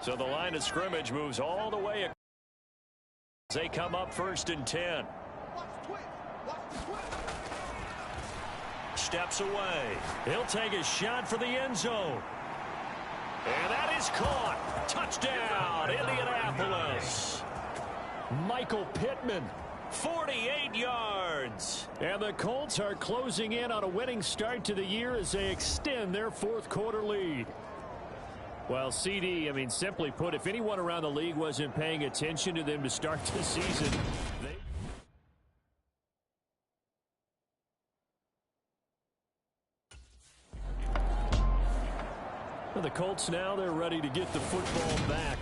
So the line of scrimmage moves all the way. They come up 1st and 10. Steps away. He'll take a shot for the end zone. And that is caught. Touchdown, Indianapolis. Michael Pittman, 48 yards. And the Colts are closing in on a winning start to the year as they extend their 4th quarter lead. Well, CD, I mean, simply put, if anyone around the league wasn't paying attention to them to start the season, well, the Colts now, they're ready to get the football back.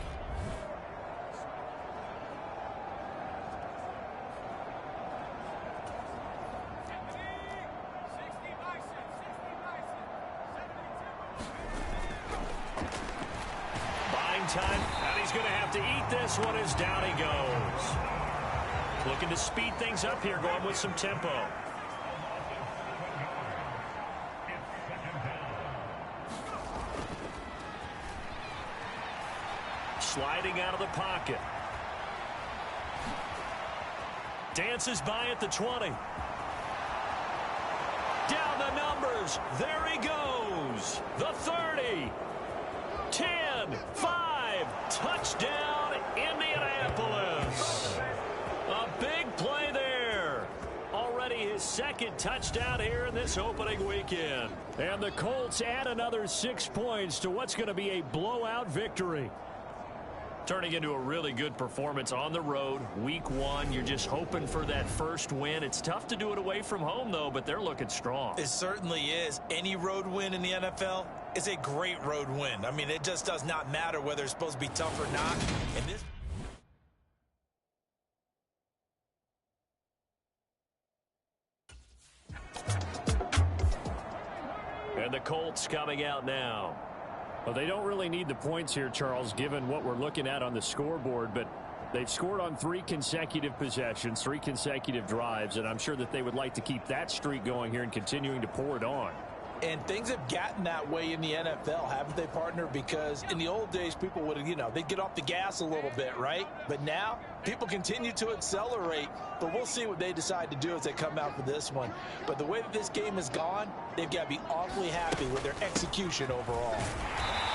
Time, and he's going to have to eat this one as down he goes. Looking to speed things up here, going with some tempo. Sliding out of the pocket. Dances by at the 20. Down the numbers. There he goes. The 30. 10, 5, touchdown, Indianapolis. A big play there. Already his 2nd touchdown here in this opening weekend. And the Colts add another 6 points to what's going to be a blowout victory. Turning into a really good performance on the road. Week 1, you're just hoping for that first win. It's tough to do it away from home, though, but they're looking strong. It certainly is. Any road win in the NFL is a great road win. I mean, it just does not matter whether it's supposed to be tough or not. And this... And the Colts coming out now. Well, they don't really need the points here, Charles, given what we're looking at on the scoreboard, but they've scored on 3 consecutive possessions, 3 consecutive drives, and I'm sure that they would like to keep that streak going here and continuing to pour it on. And things have gotten that way in the NFL, haven't they, partner? Because in the old days, people would, they'd get off the gas a little bit, right? But now, people continue to accelerate. But we'll see what they decide to do as they come out for this one. But the way that this game has gone, they've got to be awfully happy with their execution overall.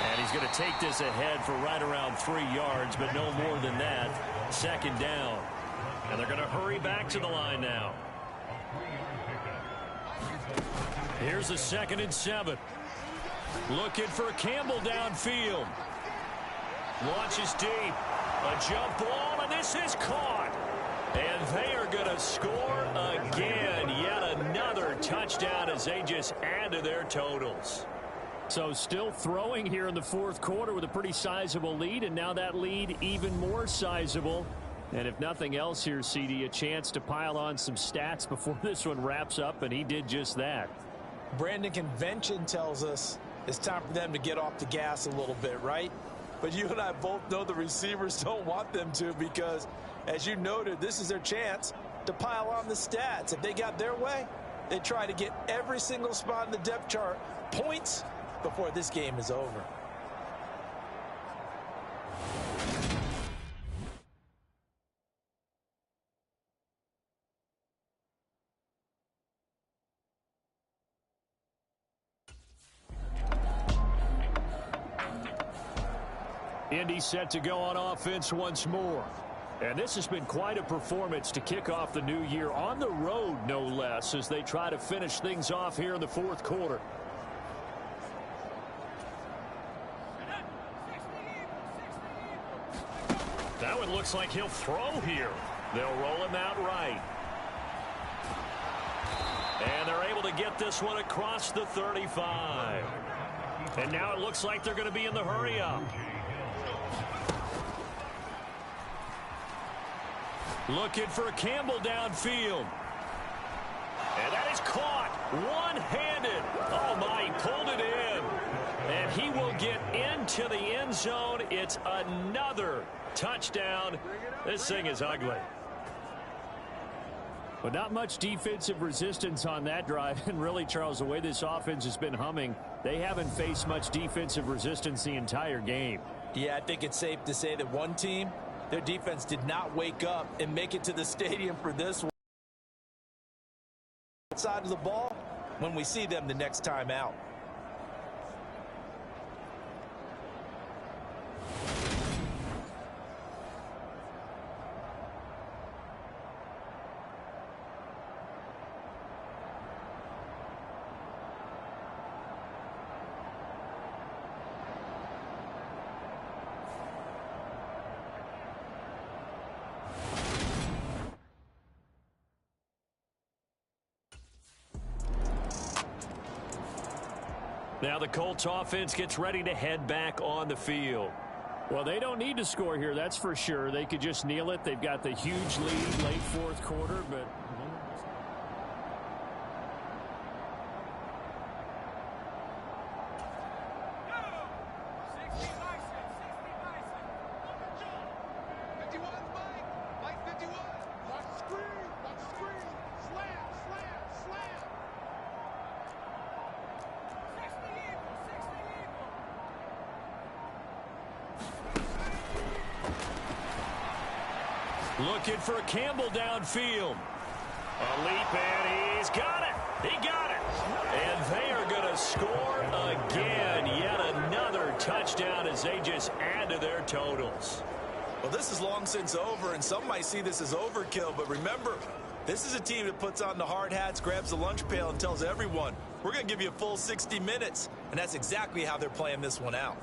And he's going to take this ahead for right around 3 yards, but no more than that. 2nd down. And they're going to hurry back to the line now. Here's the 2nd and 7. Looking for Campbell downfield. Launches deep. A jump ball, and this is caught. And they are going to score again. Yet another touchdown as they just add to their totals. So still throwing here in the 4th quarter with a pretty sizable lead, and now that lead even more sizable. And if nothing else here, CD, a chance to pile on some stats before this one wraps up, and he did just that. Brandon, convention tells us it's time for them to get off the gas a little bit, right? But you and I both know the receivers don't want them to because, as you noted, this is their chance to pile on the stats. If they got their way, they try to get every single spot in the depth chart points before this game is over. Indy set to go on offense once more. And this has been quite a performance to kick off the new year on the road, no less, as they try to finish things off here in the 4th quarter. That one looks like he'll throw here. They'll roll him out right. And they're able to get this one across the 35. And now it looks like they're going to be in the hurry-up. Looking for Campbell downfield. And that is caught one-handed. Oh, my, he pulled it in. And he will get into the end zone. It's another touchdown. This thing is ugly. But not much defensive resistance on that drive. And really, Charles, the way this offense has been humming, they haven't faced much defensive resistance the entire game. Yeah, I think it's safe to say that one team, their defense did not wake up and make it to the stadium for this one. Side of the ball when we see them the next time out. Now the Colts offense gets ready to head back on the field. Well, they don't need to score here, that's for sure. They could just kneel it. They've got the huge lead late fourth quarter, but looking for Campbell downfield. A leap, and he's got it. He got it. And they are going to score again. Yet another touchdown as they just add to their totals. Well, this is long since over, and some might see this as overkill. But remember, this is a team that puts on the hard hats, grabs the lunch pail, and tells everyone, we're going to give you a full 60 minutes. And that's exactly how they're playing this one out.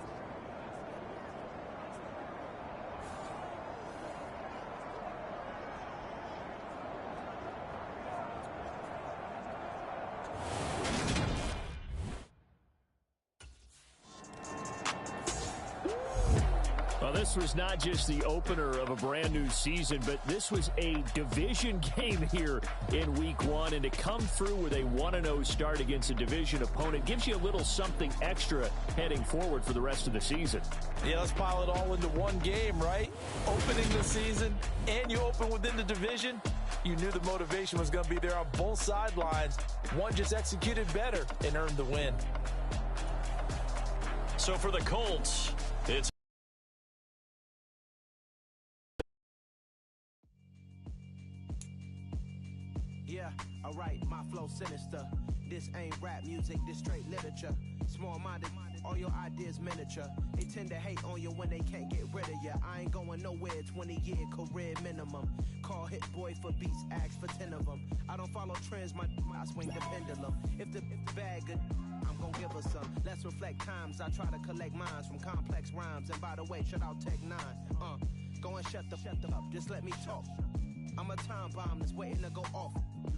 this was not just the opener of a brand new season, but this was a division game here in week one. And to come through with a 1-0 start against a division opponent gives you a little something extra heading forward for the rest of the season. Yeah, let's pile it all into one game, right? Opening the season, and you open within the division. You knew the motivation was going to be there on both sidelines. One just executed better and earned the win. So for the Colts, it's yeah, alright, my flow sinister. This ain't rap music, this straight literature. Small-minded, all your ideas miniature. They tend to hate on you when they can't get rid of you. I ain't going nowhere, 20-year career minimum. Call hit boy for beats, ask for 10 of them. I don't follow trends, I swing the pendulum. If the bag good, I'm gonna give her some. Let's reflect times, I try to collect minds from complex rhymes. And by the way, shout out Tech 9. Go and shut the up, just let me talk. I'm a time bomb that's waiting to go off.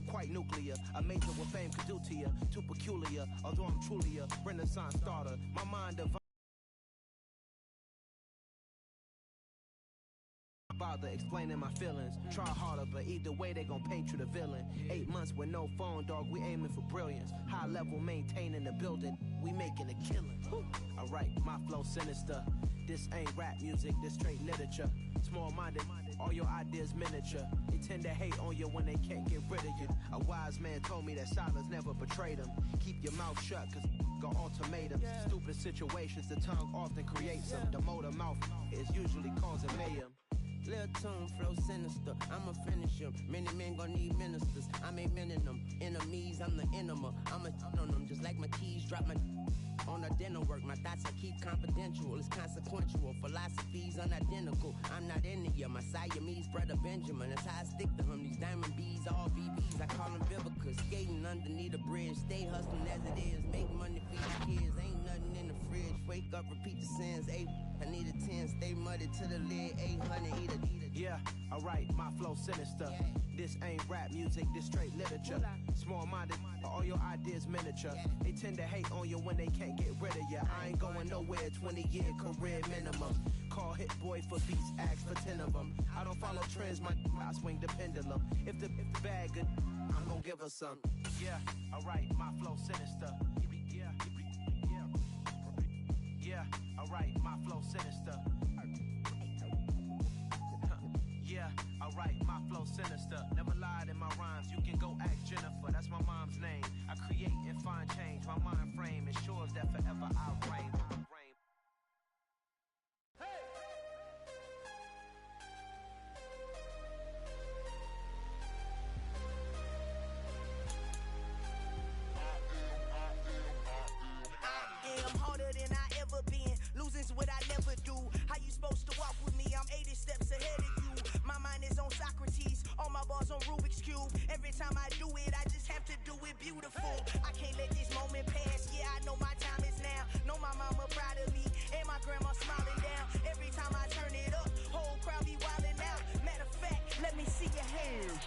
Quite nuclear, a major what fame could do to you. Too peculiar, although I'm truly a renaissance starter. My mind divine. Bother explaining my feelings. Try harder, but either way they gon' paint you the villain. 8 months with no phone, dog, we aiming for brilliance. High level maintaining the building, we making a killing. Alright, my flow sinister. This ain't rap music, this straight literature. Small-minded, all your ideas miniature. They tend to hate on you when they can't get rid of you. A wise man told me that silence never betrayed them. Keep your mouth shut, cause got ultimatums. Stupid situations, the tongue often creates them. The motor mouth is usually causing mayhem. Lil' tune, flow sinister, I'ma finish him. Many men gon' need ministers, I'm a men in them. Enemies, I'm the enema, I'ma on them. Just like my keys, drop my on the dinner work. My thoughts I keep confidential, it's consequential. Philosophies unidentical, I'm not in it. My Siamese brother Benjamin, that's how I stick to him. These diamond bees, all BBs, I call them Vivica. Skating underneath a bridge, stay hustling as it is. Make money for your kids, ain't nothing in the fridge. Wake up, repeat the sins, I need a 10, stay muddy to the lid, 800, eat it. Yeah, alright, my flow sinister. This ain't rap music, this straight literature. Small-minded, all your ideas miniature. They tend to hate on you when they can't get rid of you. I ain't going nowhere, 20-year career minimum. Call hit boy for beats, ask for 10 of them. I don't follow trends, I swing the pendulum. If the bag good, I'm gonna give her some. Yeah, alright, my flow sinister. Yeah, alright, my flow sinister. Yeah, alright, my flow sinister. Never lied in my rhymes, you can go ask Jennifer, that's my mom's name. I create and find change, my mind frame ensures that forever I reign. let this moment pass. Yeah, I know my time is now. Know my mama proud of me, and my grandma smiling down. Every time I turn it up, whole crowd be wildin' out. Matter of fact, let me see your hands.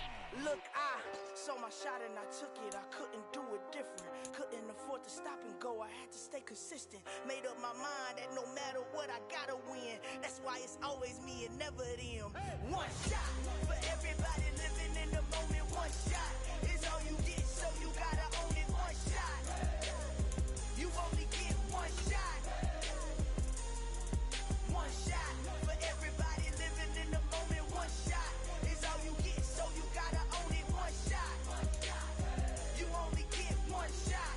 Look, I saw my shot and I took it. I couldn't do it different. Couldn't afford to stop and go. I had to stay consistent. Made up my mind that no matter what, I gotta win. That's why it's always me and never them. One shot for everybody living in the moment. One shot is all you get, so you gotta own it. One shot. You only get one shot. One shot for everybody living in the moment. One shot is all you get, so you gotta own it. One shot. You only get one shot.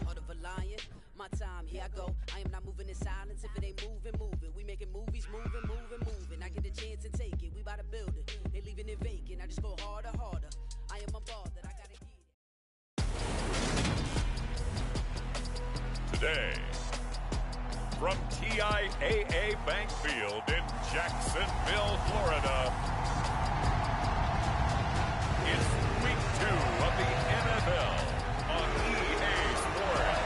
Heart of a lion, my time, here I go. I am not moving in silence. If it ain't moving, moving. We making movies, moving, moving, moving. I get a chance to take it. We bout to build it. They leaving it vacant. I just go harder, harder. I am a ball that I gotta get. Today, from TIAA Bank Field in Jacksonville, Florida, it's week 2 of the NFL on EA Sports.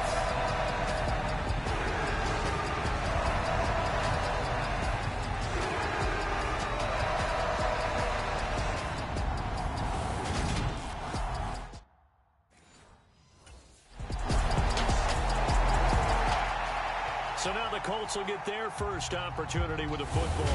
So now the Colts will get their first opportunity with the football.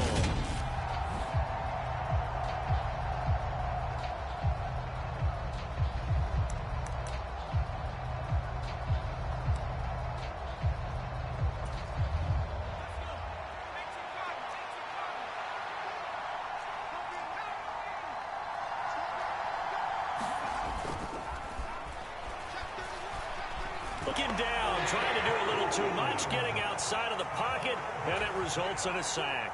Looking down, trying to do a little too much, getting outside of the pocket, and it results in a sack.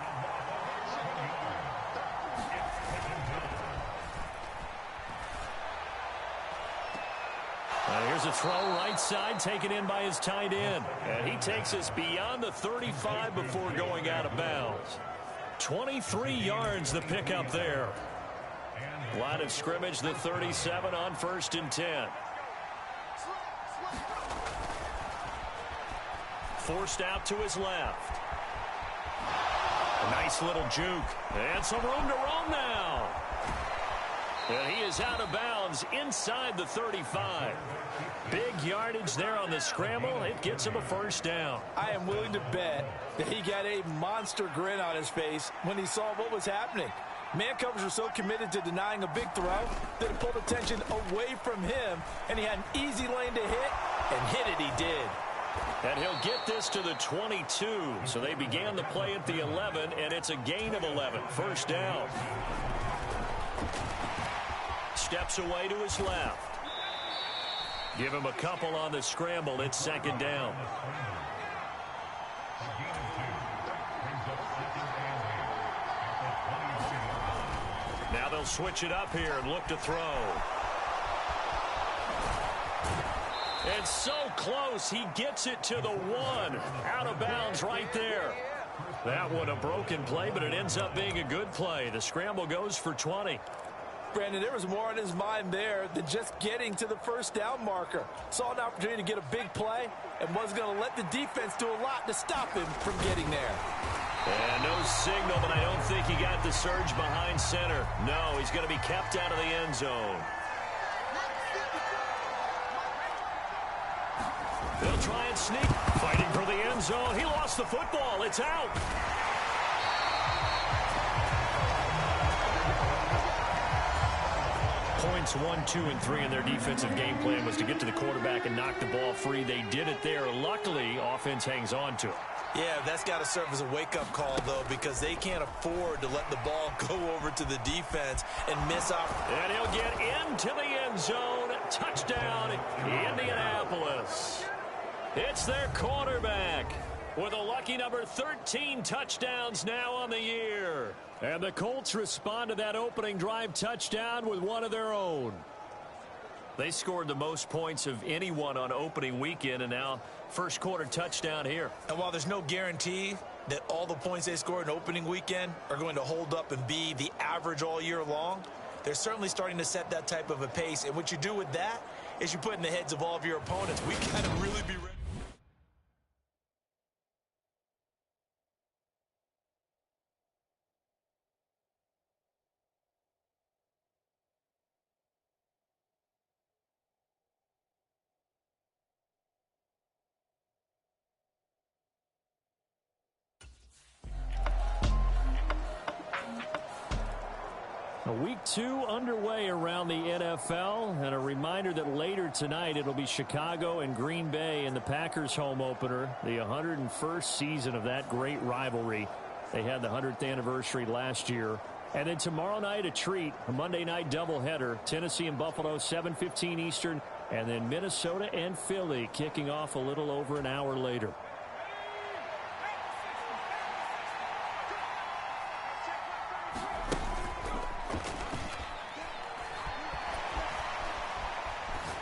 Here's a throw right side, taken in by his tight end. And he takes us beyond the 35 before going out of bounds. 23 yards the pickup there. Line of scrimmage, the 37 on 1st and 10. Forced out to his left. A nice little juke. And some room to roam now. And he is out of bounds inside the 35. Big yardage there on the scramble. It gets him a first down. I am willing to bet that he got a monster grin on his face when he saw what was happening. Man coverage was so committed to denying a big throw that it pulled attention away from him, and he had an easy lane to hit, and hit it he did. And he'll get this to the 22. So they began the play at the 11, and it's a gain of 11. First down. Steps away to his left. Give him a couple on the scramble. It's second down. Now they'll switch it up here and look to throw. And so close, he gets it to the 1. Out of bounds right there. That one a broken play, but it ends up being a good play. The scramble goes for 20. Brandon, there was more on his mind there than just getting to the first down marker. Saw an opportunity to get a big play and wasn't going to let the defense do a lot to stop him from getting there. And no signal, but I don't think he got the surge behind center. No, he's going to be kept out of the end zone. They'll try and sneak. Fighting for the end zone. He lost the football. It's out. Points 1, 2, and 3 in their defensive game plan was to get to the quarterback and knock the ball free. They did it there. Luckily, offense hangs on to it. Yeah, that's got to serve as a wake-up call, though, because they can't afford to let the ball go over to the defense and miss out. And he'll get into the end zone. Touchdown, Indianapolis. It's their quarterback with a lucky number 13 touchdowns now on the year. And the Colts respond to that opening drive touchdown with one of their own. They scored the most points of anyone on opening weekend, and now first quarter touchdown here. And while there's no guarantee that all the points they scored in opening weekend are going to hold up and be the average all year long, they're certainly starting to set that type of a pace. And what you do with that is you put in the heads of all of your opponents, we got to really be ready. Week 2 underway around the NFL, and a reminder that later tonight it'll be Chicago and Green Bay in the Packers home opener, the 101st season of that great rivalry. They had the 100th anniversary last year. And then tomorrow night a treat, a Monday night doubleheader, Tennessee and Buffalo, 7:15 Eastern, and then Minnesota and Philly kicking off a little over an hour later.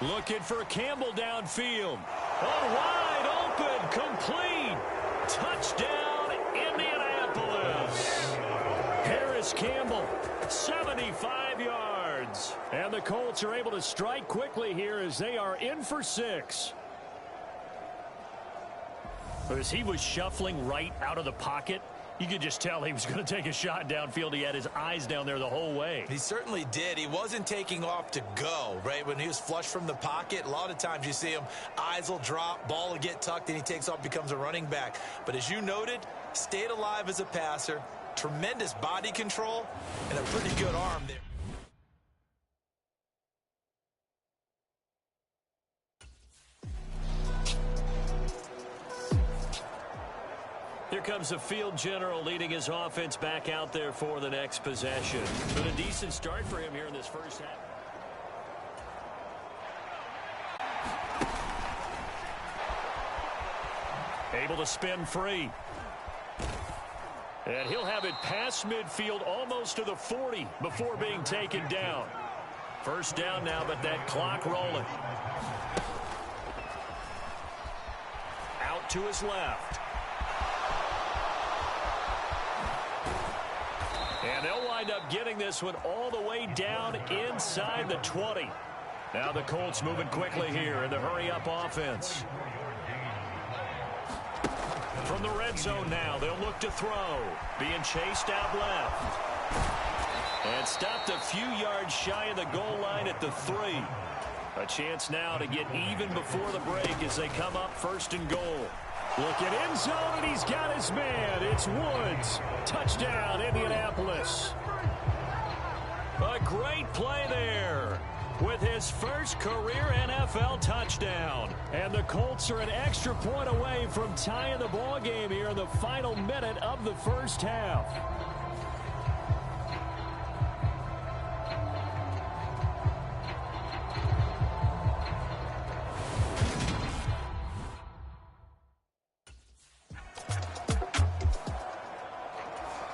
Looking for Campbell downfield. Oh, wide open, complete. Touchdown, Indianapolis. Harris Campbell, 75 yards. And the Colts are able to strike quickly here as they are in for 6. As he was shuffling right out of the pocket, you could just tell he was going to take a shot downfield. He had his eyes down there the whole way. He certainly did. He wasn't taking off to go, right? When he was flush from the pocket, a lot of times you see him, eyes will drop, ball will get tucked, and he takes off, becomes a running back. But as you noted, stayed alive as a passer, tremendous body control, and a pretty good arm there. Here comes the field general leading his offense back out there for the next possession. But a decent start for him here in this first half. Able to spin free. And he'll have it past midfield almost to the 40 before being taken down. First down now, but that clock rolling. Out to his left. And they'll wind up getting this one all the way down inside the 20. Now the Colts moving quickly here in the hurry-up offense. From the red zone now, they'll look to throw. Being chased out left. And stopped a few yards shy of the goal line at the 3. A chance now to get even before the break as they come up first and goal. Look at end zone, and he's got his man. It's Woods. Touchdown, Indianapolis. A great play there with his first career NFL touchdown. And the Colts are an extra point away from tying the ball game here in the final minute of the first half.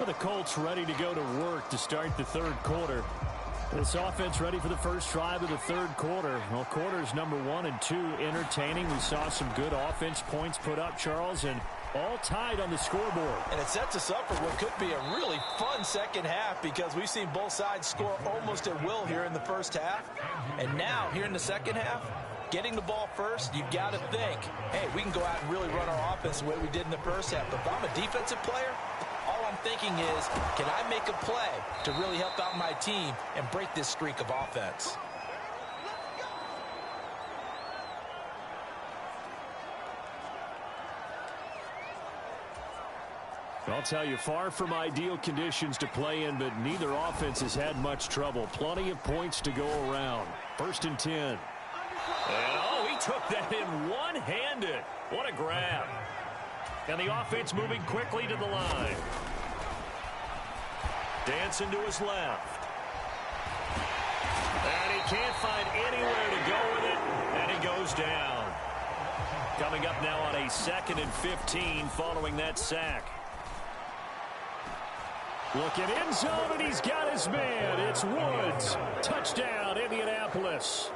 The Colts ready to go to work to start the third quarter. This offense ready for the first drive of the third quarter. Well, quarters number 1 and 2 entertaining. We saw some good offense points put up, Charles, and all tied on the scoreboard. And it sets us up for what could be a really fun second half because we've seen both sides score almost at will here in the first half. And now, here in the second half, getting the ball first, you've got to think, hey, we can go out and really run our offense the way we did in the first half. But if I'm a defensive player, all I'm thinking is, can I make a play to really help out my team and break this streak of offense? I'll tell you, far from ideal conditions to play in, but neither offense has had much trouble. Plenty of points to go around. First and 10. And oh, he took that in one-handed. What a grab. And the offense moving quickly to the line. Dancing to his left. And he can't find anywhere to go with it. And he goes down. Coming up now on a 2nd and 15 following that sack. Look at end zone, and he's got his man. It's Woods. Touchdown, Indianapolis.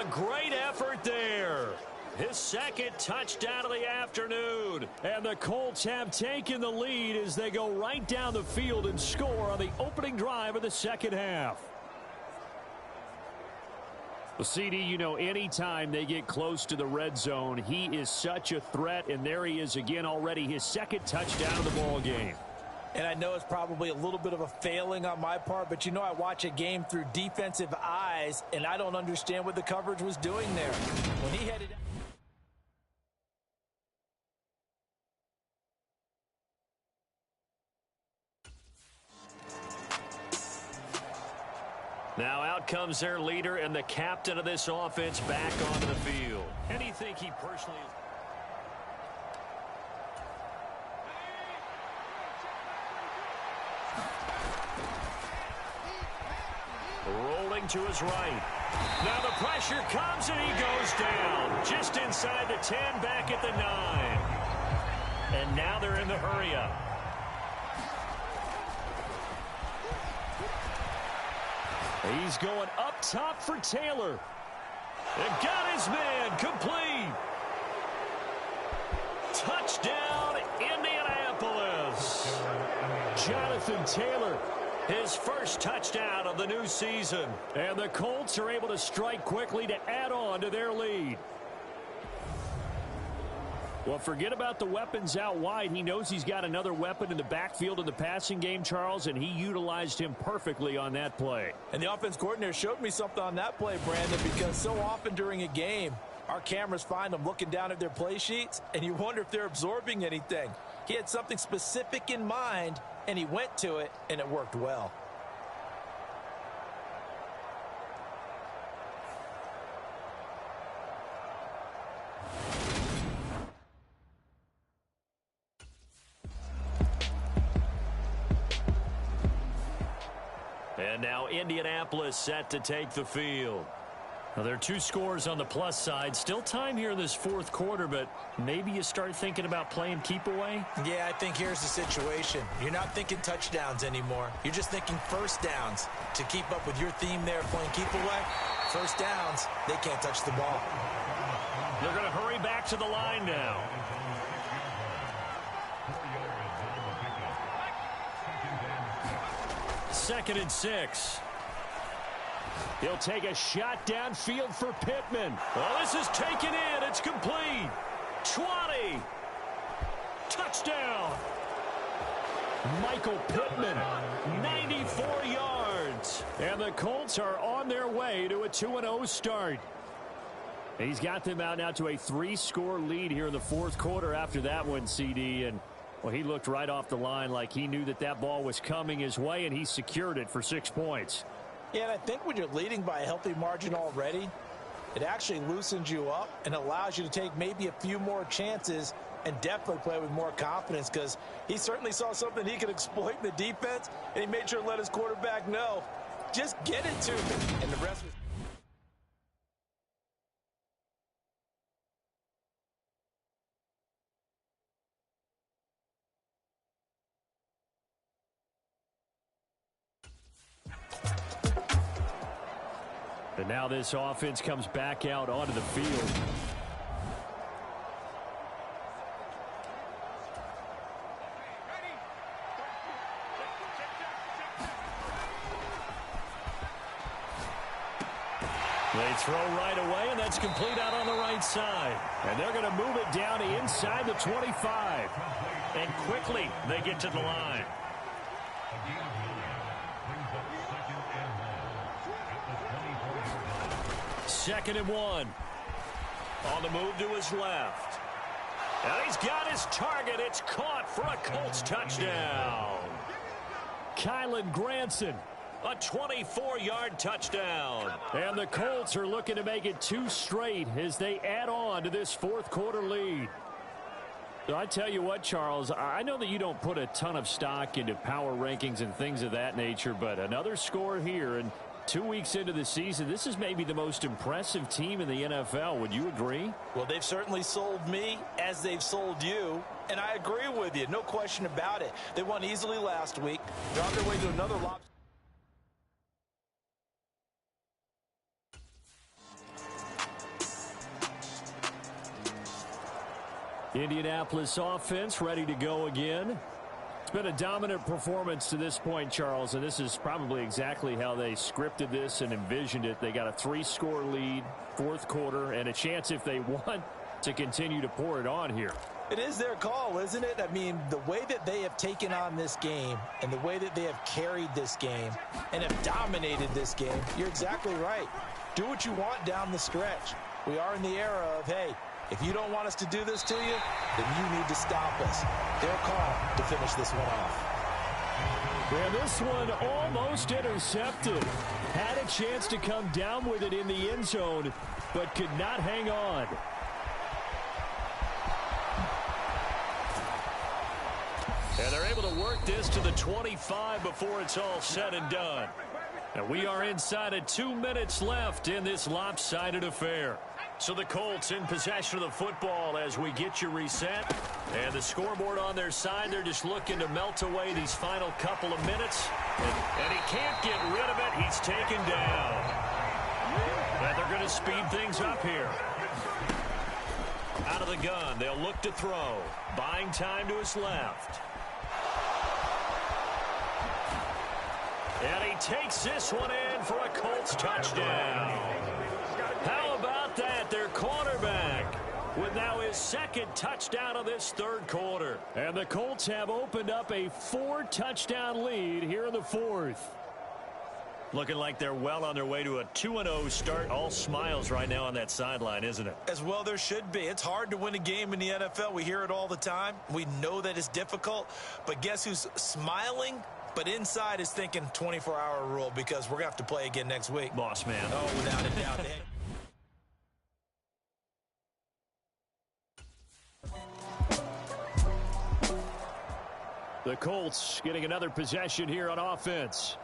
A great effort there. his second touchdown of the afternoon. And the Colts have taken the lead as they go right down the field and score on the opening drive of the second half. Well, CD, you know, anytime they get close to the red zone, he is such a threat, and there he is again already, his second touchdown of the ball game. And I know it's probably a little bit of a failing on my part, but you know I watch a game through defensive eyes, and I don't understand what the coverage was doing there. When he headed out. Now out comes their leader and the captain of this offense back onto the field. And you think he personally... Rolling to his right. Now the pressure comes and he goes down. Just inside the 10, back at the 9. And now they're in the hurry-up. He's going up top for Taylor. And got his man complete. Touchdown, Indianapolis. Jonathan Taylor, his first touchdown of the new season. And the Colts are able to strike quickly to add on to their lead. Well, forget about the weapons out wide. He knows he's got another weapon in the backfield in the passing game, Charles, and he utilized him perfectly on that play. And the offense coordinator showed me something on that play, Brandon, because so often during a game, our cameras find them looking down at their play sheets, and you wonder if they're absorbing anything. He had something specific in mind, and he went to it, and it worked well. And now Indianapolis set to take the field. Now, there are two scores on the plus side. Still time here in this fourth quarter, but maybe you start thinking about playing keep away? Yeah, I think here's the situation. You're not thinking touchdowns anymore. You're just thinking first downs. To keep up with your theme there, playing keep away, first downs, they can't touch the ball. They're going to hurry back to the line now. Second and 6. He'll take a shot downfield for Pittman. Oh, this is taken in. It's complete. 20. Touchdown. Michael Pittman, 94 yards. And the Colts are on their way to a 2-0 start. He's got them out now to a 3-score lead here in the fourth quarter after that one, CD. And, well, he looked right off the line like he knew that that ball was coming his way, and he secured it for 6 points. Yeah, and I think when you're leading by a healthy margin already, it actually loosens you up and allows you to take maybe a few more chances and definitely play with more confidence, because he certainly saw something he could exploit in the defense, and he made sure to let his quarterback know, just get it to me. And the rest was... And now this offense comes back out onto the field. They throw right away, and that's complete out on the right side. And they're going to move it down to inside the 25. And quickly they get to the line. Second and 1. On the move to his left. And he's got his target. It's caught for a Colts touchdown. Kylan Granson. A 24-yard touchdown. And the Colts are looking to make it 2 straight as they add on to this fourth quarter lead. So I tell you what, Charles, I know that you don't put a ton of stock into power rankings and things of that nature, but another score here, and 2 weeks into the season, this is maybe the most impressive team in the NFL. Would you agree? Well, they've certainly sold me as they've sold you, and I agree with you. No question about it. They won easily last week. They're on their way to another lobster. Indianapolis offense ready to go again. It's been a dominant performance to this point, Charles, and this is probably exactly how they scripted this and envisioned it. They got a 3-score lead, fourth quarter, and a chance if they want to continue to pour it on here. It is their call, isn't it? I mean, the way that they have taken on this game and the way that they have carried this game and have dominated this game, you're exactly right. Do what you want down the stretch. We are in the era of, hey, if you don't want us to do this to you, then you need to stop us. Their call to finish this one off. And this one almost intercepted. Had a chance to come down with it in the end zone, but could not hang on. And they're able to work this to the 25 before it's all said and done. And we are inside of 2 minutes left in this lopsided affair. So the Colts in possession of the football as we get you reset. And the scoreboard on their side, they're just looking to melt away these final couple of minutes. And he can't get rid of it. He's taken down. And they're going to speed things up here. Out of the gun, they'll look to throw. Buying time to his left. And he takes this one in for a Colts touchdown. How about that? Their quarterback with now his second touchdown of this third quarter. And the Colts have opened up a 4-touchdown lead here in the fourth. Looking like they're well on their way to a 2-0 start. All smiles right now on that sideline, isn't it? As well there should be. It's hard to win a game in the NFL. We hear it all the time. We know that it's difficult. But guess who's smiling? But inside is thinking 24-hour rule because we're going to have to play again next week. Boss man. Oh, without a doubt. The Colts getting another possession here on offense.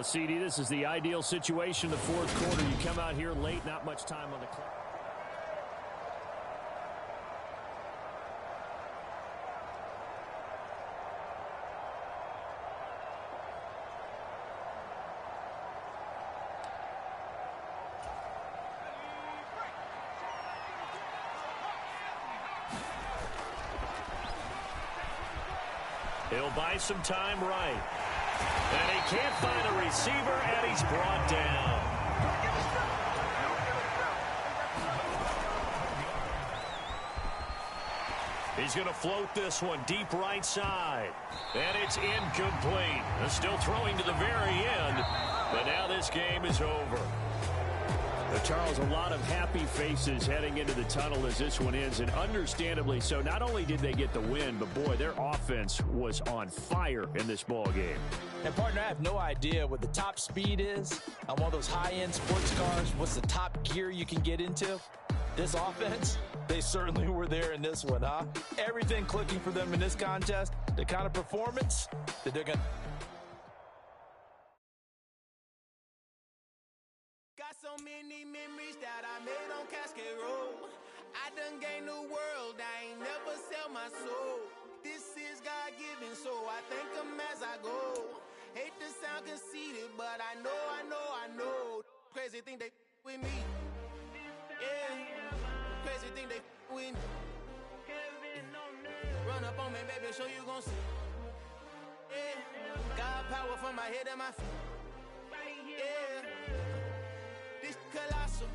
CD, this is the ideal situation in the fourth quarter. You come out here late, not much time on the clock. He'll buy some time right. And he can't find a receiver, and he's brought down. He's going to float this one deep right side. And it's incomplete. They're still throwing to the very end. But now this game is over. Charles, a lot of happy faces heading into the tunnel as this one ends, and understandably so. Not only did they get the win, but boy, their offense was on fire in this ball game. And partner, I have no idea what the top speed is on one of those high-end sports cars. What's the top gear you can get into? This offense, they certainly were there in this one, huh? Everything clicking for them in this contest, the kind of performance that they're going to... So many memories that I made on Cascade Road. I done gained the world, I ain't never sell my soul. This is God-given, so I thank him as I go. Hate to sound conceited, but I know. Crazy thing they with me. Yeah, crazy thing they with me. Run up on me, baby, show you gon' see. Yeah, God power from my head and my feet. Yeah. Colossal,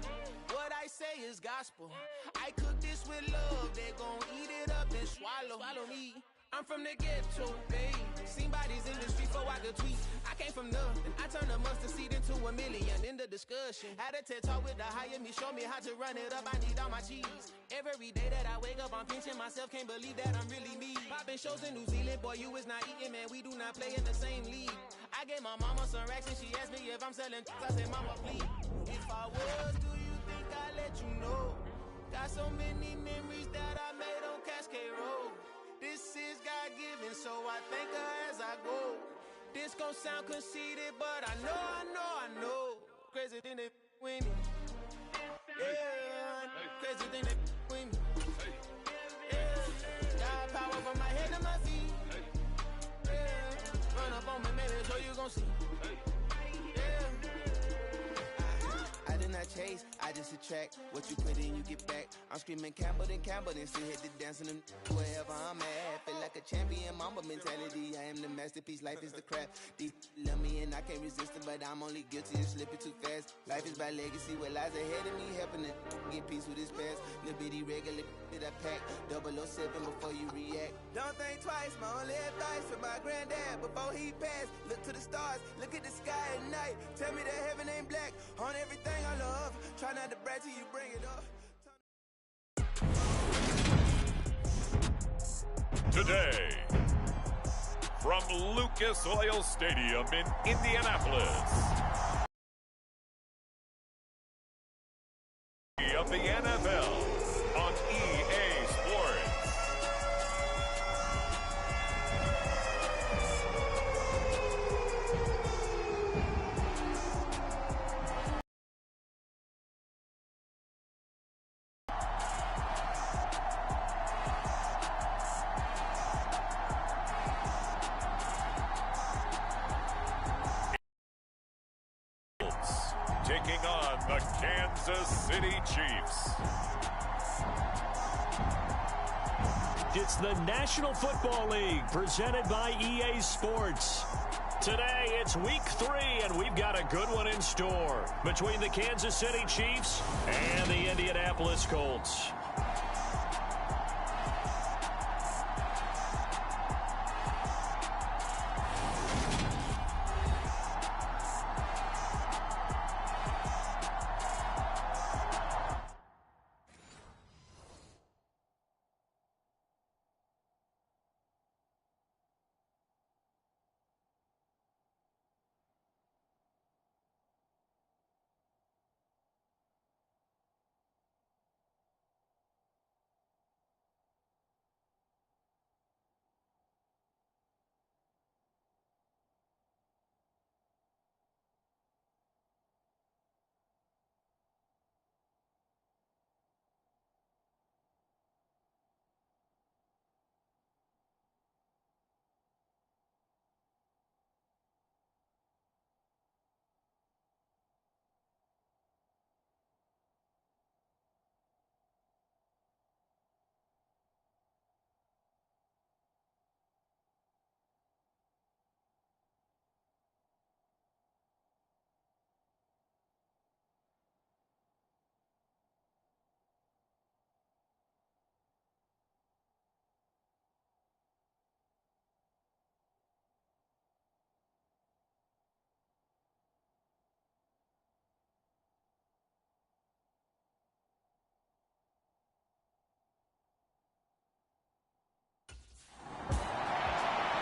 what I say is gospel. I cook this with love, they gon' eat it up and swallow me. I'm from the ghetto, babe. Seen bodies in the street before I could tweet. I came from nothing, I turned a mustard seed into a million. In the discussion, had a TED talk with the higher me, show me how to run it up, I need all my cheese. Every day that I wake up, I'm pinching myself, can't believe that I'm really me. Popping shows in New Zealand, boy, you is not eating, man, we do not play in the same league. I gave my mama some racks and she asked me if I'm selling I said, mama, please. If I was, do you think I'd let you know? Got so many memories that I made on Cascade Road. This is God-given, so I thank her as I go. This gon' sound conceited, but I know. Crazy thing they with me. Yeah, crazy thing they with me. Yeah, got power from my head to my feet. Yeah, run up on me, maybe so you gon' see. Yeah, I did not chase, I just attract what you put in, you get back. I'm screaming Campbell, then still hit the dancing and wherever I'm at. Feel like a champion, mamba mentality. I am the masterpiece, life is the crap. These love me and I can't resist it, but I'm only guilty of slipping too fast. Life is about legacy, what lies ahead of me, helping it get peace with this past. Little bitty regular that I pack, 007 before you react. Don't think twice, my only advice for my granddad before he passed. Look to the stars, look at the sky at night. Tell me that heaven ain't black on everything I love. Try not to brag till you bring it up. Today, from Lucas Oil Stadium in Indianapolis, of the NFL on EA Sports. Taking on the Kansas City Chiefs. It's the National Football League presented by EA Sports. Today, it's week 3, and we've got a good one in store between the Kansas City Chiefs and the Indianapolis Colts.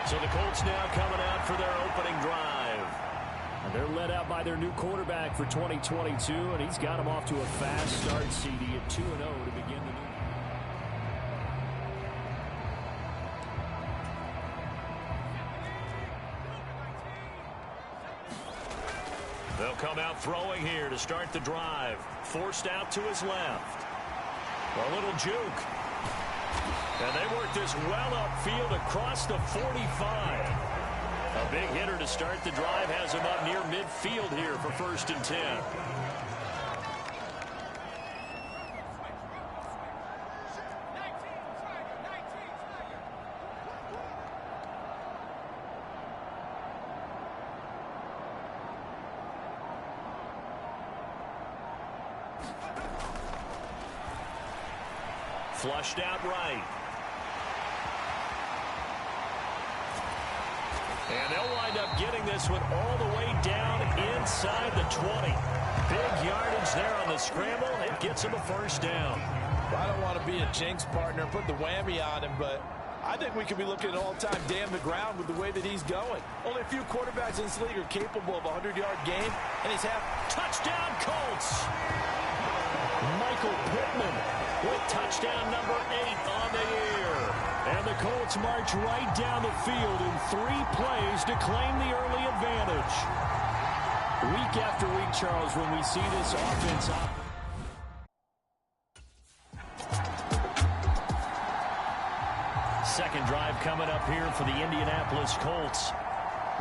So the Colts now coming out for their opening drive. And they're led out by their new quarterback for 2022, and he's got them off to a fast start, CD, at 2-0 to begin the new year. They'll come out throwing here to start the drive. Forced out to his left. A little juke. And they work this well upfield across the 45. A big hitter to start the drive has him up near midfield here for 1st and 10. Flushed out right. And they'll wind up getting this one all the way down inside the 20. Big yardage there on the scramble. It gets him a 1st down. Well, I don't want to be a jinx partner, put the whammy on him, but I think we could be looking at all-time damn the ground with the way that he's going. Only a few quarterbacks in this league are capable of a 100-yard game, and he's half. Touchdown, Colts! Michael Pittman with touchdown number 8 on the year. And the Colts march right down the field in 3 plays to claim the early advantage. Week after week, Charles, when we see this offense up. Second drive coming up here for the Indianapolis Colts.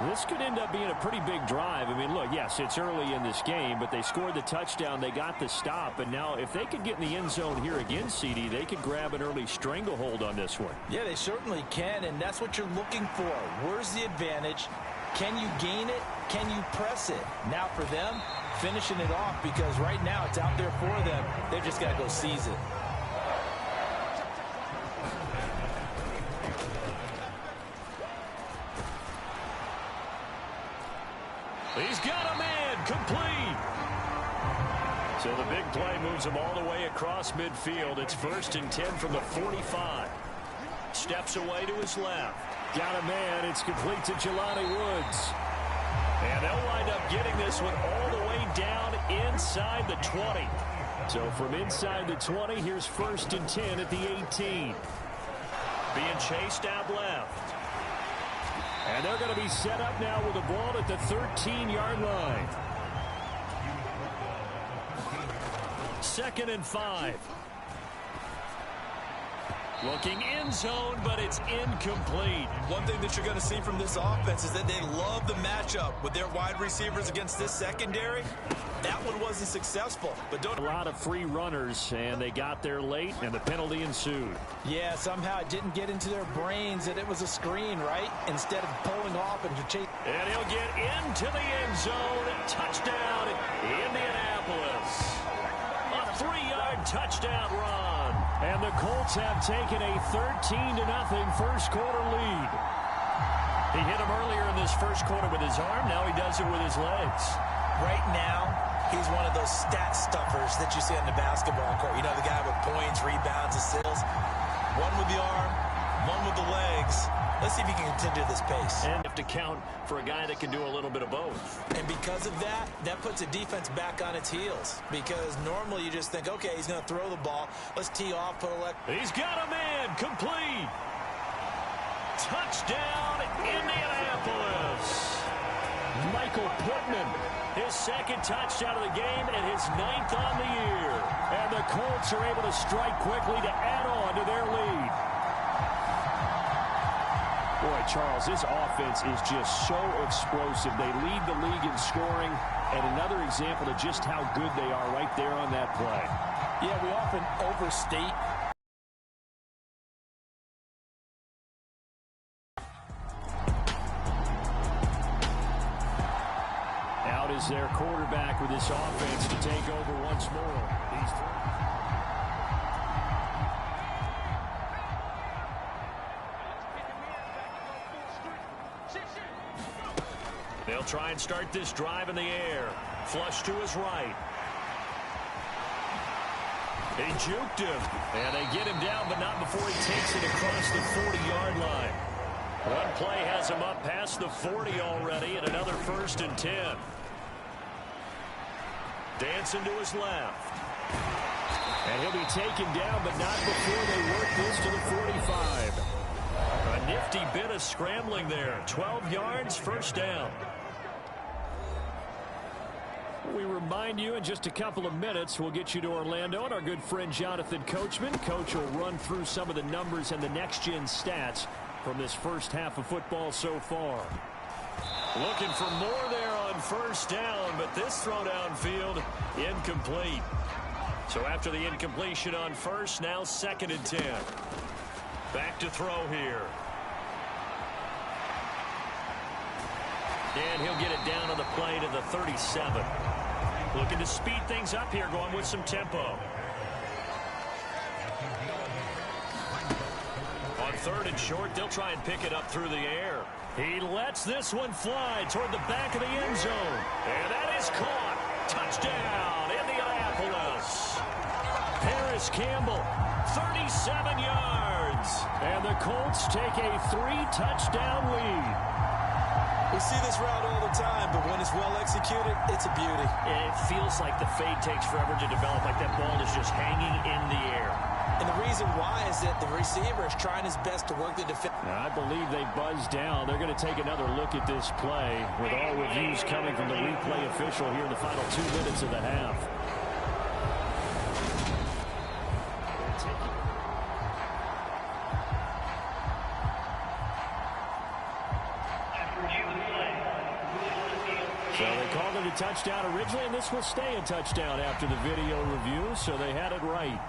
This could end up being a pretty big drive. I mean, look, yes, it's early in this game, but they scored the touchdown. They got the stop. And now if they could get in the end zone here again, CD, they could grab an early stranglehold on this one. Yeah, they certainly can, and that's what you're looking for. Where's the advantage? Can you gain it? Can you press it? Now for them, finishing it off, because right now it's out there for them. They've just got to go seize it. He's got a man, complete. So the big play moves him all the way across midfield. It's 1st and 10 from the 45. Steps away to his left. Got a man. It's complete to Jelani Woods. And they'll wind up getting this one all the way down inside the 20. So from inside the 20, here's 1st and 10 at the 18. Being chased out left. And they're going to be set up now with the ball at the 13-yard line. 2nd and 5. Looking end zone, but it's incomplete. One thing that you're going to see from this offense is that they love the matchup with their wide receivers against this secondary. That one wasn't successful, but don't. A lot of free runners, and they got there late, and the penalty ensued. Yeah, somehow it didn't get into their brains that it was a screen, right? Instead of pulling off and chase. And he'll get into the end zone. Touchdown, Indianapolis. A 3-yard touchdown run. And the Colts have taken a 13-0 first-quarter lead. He hit him earlier in this first quarter with his arm. Now he does it with his legs. Right now, he's one of those stat stuffers that you see on the basketball court. You know, the guy with points, rebounds, assists. One with the arm, one with the legs. Let's see if he can continue this pace. And have to count for a guy that can do a little bit of both. And because of that, that puts a defense back on its heels. Because normally you just think, okay, he's going to throw the ball. Let's tee off, put a leg. He's got a man, complete. Touchdown, Indianapolis. Michael Pittman. His 2nd touchdown of the game and his 9th on the year. And the Colts are able to strike quickly to add on to their lead. Boy, Charles, this offense is just so explosive. They lead the league in scoring, and another example of just how good they are right there on that play. Yeah, we often overstate. Out is their quarterback with this offense to take over once more. They'll try and start this drive in the air. Flush to his right. They juked him. And they get him down, but not before he takes it across the 40-yard line. One play has him up past the 40 already, and another 1st and 10. Dancing to his left. And he'll be taken down, but not before they work this to the 45. A nifty bit of scrambling there. 12 yards, 1st down. We remind you in just a couple of minutes we'll get you to Orlando and our good friend Jonathan Coachman. Coach will run through some of the numbers and the next-gen stats from this first half of football so far. Looking for more there on 1st down, but this throw downfield incomplete. So after the incompletion on 1st, now 2nd and 10. Back to throw here. And he'll get it down on the play to the 37. Looking to speed things up here, going with some tempo. On 3rd and short, they'll try and pick it up through the air. He lets this one fly toward the back of the end zone. And that is caught. Touchdown, Indianapolis. Paris Campbell, 37 yards. And the Colts take a 3-touchdown lead. We see this route all the time, but when it's well executed, it's a beauty. It feels like the fade takes forever to develop, like that ball is just hanging in the air. And the reason why is that the receiver is trying his best to work the defense. I believe they buzzed down. They're going to take another look at this play with all reviews coming from the replay official here in the final 2 minutes of the half. After you play. wanted a touchdown originally, and this will stay a touchdown after the video review, so they had it right.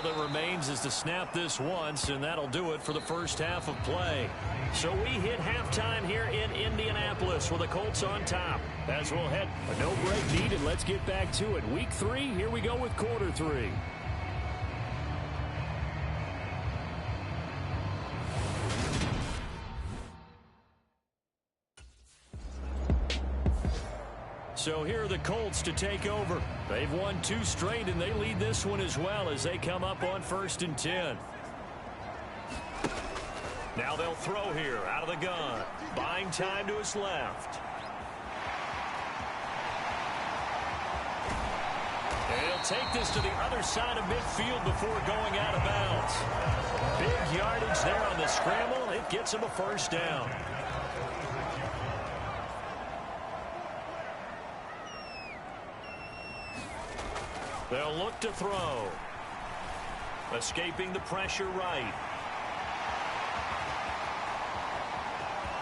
All that remains is to snap this once, and that'll do it for the first half of play. So we hit halftime here in Indianapolis with the Colts on top. As we'll head, no break needed. Let's get back to it. Week 3, here we go with quarter 3. So here are the Colts to take over. They've won 2 straight, and they lead this one as well as they come up on 1st and 10. Now they'll throw here out of the gun. Buying time to his left. And he'll take this to the other side of midfield before going out of bounds. Big yardage there on the scramble. It gets him a first down. They'll look to throw. Escaping the pressure right.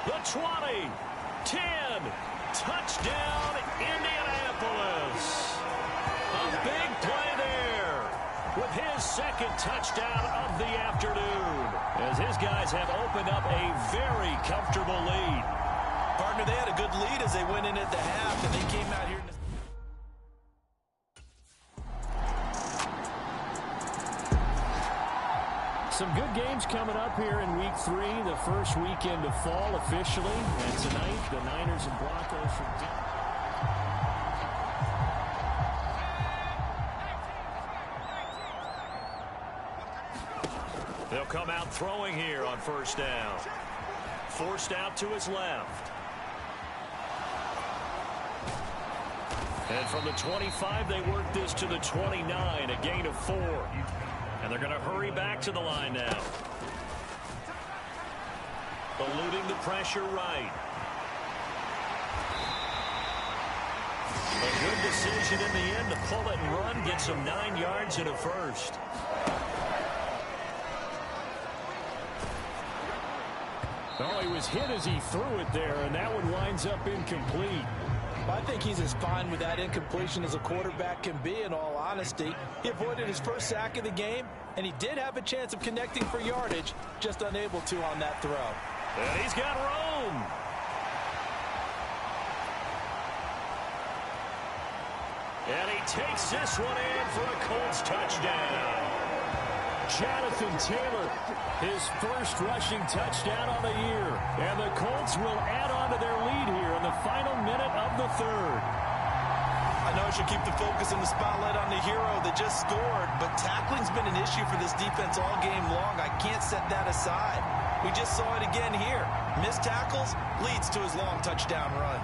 The 20, 10, touchdown Indianapolis. A big play there with his 2nd touchdown of the afternoon, as his guys have opened up a very comfortable lead. Partner, they had a good lead as they went in at the half, and they came out here. Some good games coming up here in Week 3, the first weekend of fall officially. And tonight, the Niners and Broncos from They'll come out throwing here on 1st down. Forced out to his left. And from the 25, they work this to the 29, a gain of 4. And they're going to hurry back to the line now. Eluding the pressure right. A good decision in the end to pull it and run, get some 9 yards and a first. Oh, he was hit as he threw it there, and that one winds up incomplete. I think he's as fine with that incompletion as a quarterback can be, in all honesty. He avoided his first sack of the game, and he did have a chance of connecting for yardage, just unable to on that throw. And he's got room. And he takes this one in for a Colts touchdown. Jonathan Taylor, his first rushing touchdown on the year. And the Colts will add on to their lead here in the final minute of the 3rd. I know I should keep the focus and the spotlight on the hero that just scored, but tackling's been an issue for this defense all game long. I can't set that aside. We just saw it again here. Missed tackles leads to his long touchdown run.